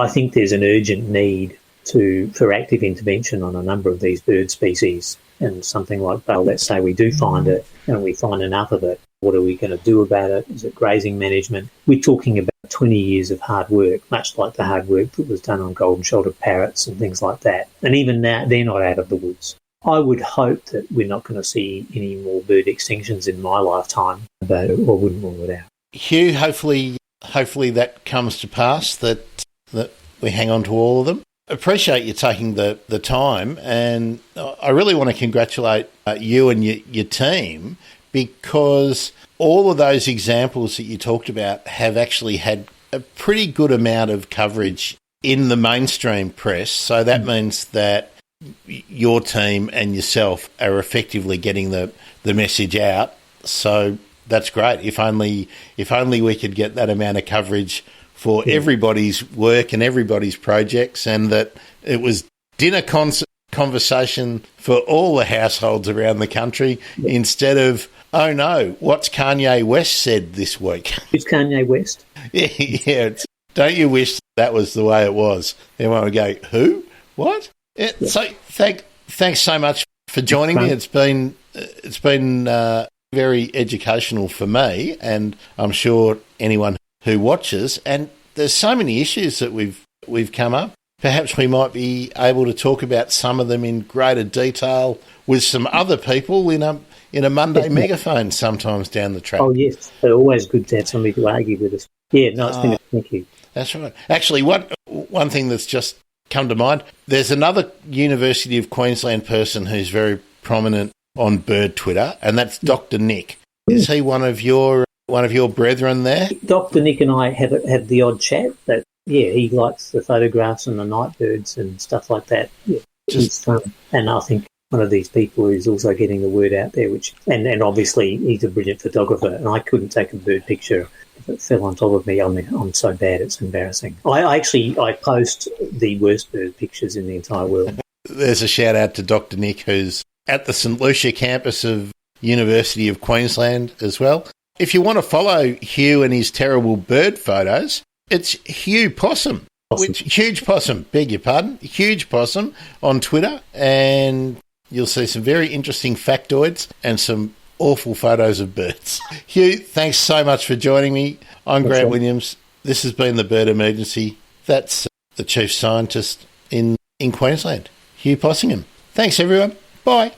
think there's an urgent need for active intervention on a number of these bird species, and something like, well, let's say we do find it and we find enough of it. What are we going to do about it? Is it grazing management? We're talking about 20 years of hard work, much like the hard work that was done on golden-shouldered parrots and things like that. And even now, they're not out of the woods. I would hope that we're not going to see any more bird extinctions in my lifetime, but I wouldn't rule it out. Hugh, hopefully that comes to pass, that we hang on to all of them. Appreciate you taking the time, and I really want to congratulate you and your team, because all of those examples that you talked about have actually had a pretty good amount of coverage in the mainstream press. So that means that your team and yourself are effectively getting the message out. So that's great. If only we could get that amount of coverage for everybody's work and everybody's projects, and that it was dinner conversation for all the households around the country instead of, oh no, what's Kanye West said this week? Who's Kanye West? Yeah. Don't you wish that was the way it was? Everyone would go, who? What? So thanks so much for joining me. It's been very educational for me, and I'm sure anyone who watches. And there's so many issues that we've come up. Perhaps we might be able to talk about some of them in greater detail with some other people in a Monday megaphone sometimes down the track. Oh yes, they're always good to have somebody to argue with us. Yeah, no, it's been thank you. That's right. Actually, one thing that's just come to mind, there's another University of Queensland person who's very prominent on bird Twitter, and that's Dr. Nick. Is he one of your brethren there? Dr. Nick and I have the odd chat. That he likes the photographs and the night birds and stuff like that. Yeah, it's fun. And I think one of these people is also getting the word out there. And obviously he's a brilliant photographer, and I couldn't take a bird picture if it fell on top of me. I'm so bad, it's embarrassing. I post the worst bird pictures in the entire world. There's a shout out to Dr. Nick, who's at the St Lucia campus of University of Queensland as well. If you want to follow Hugh and his terrible bird photos, it's Hugh Possum. Huge Possum, beg your pardon, Huge Possum on Twitter, and you'll see some very interesting factoids and some awful photos of birds. Hugh, thanks so much for joining me. I'm Grant Williams. This has been the Bird Emergency. That's the Chief Scientist in Queensland, Hugh Possingham. Thanks, everyone. Bye.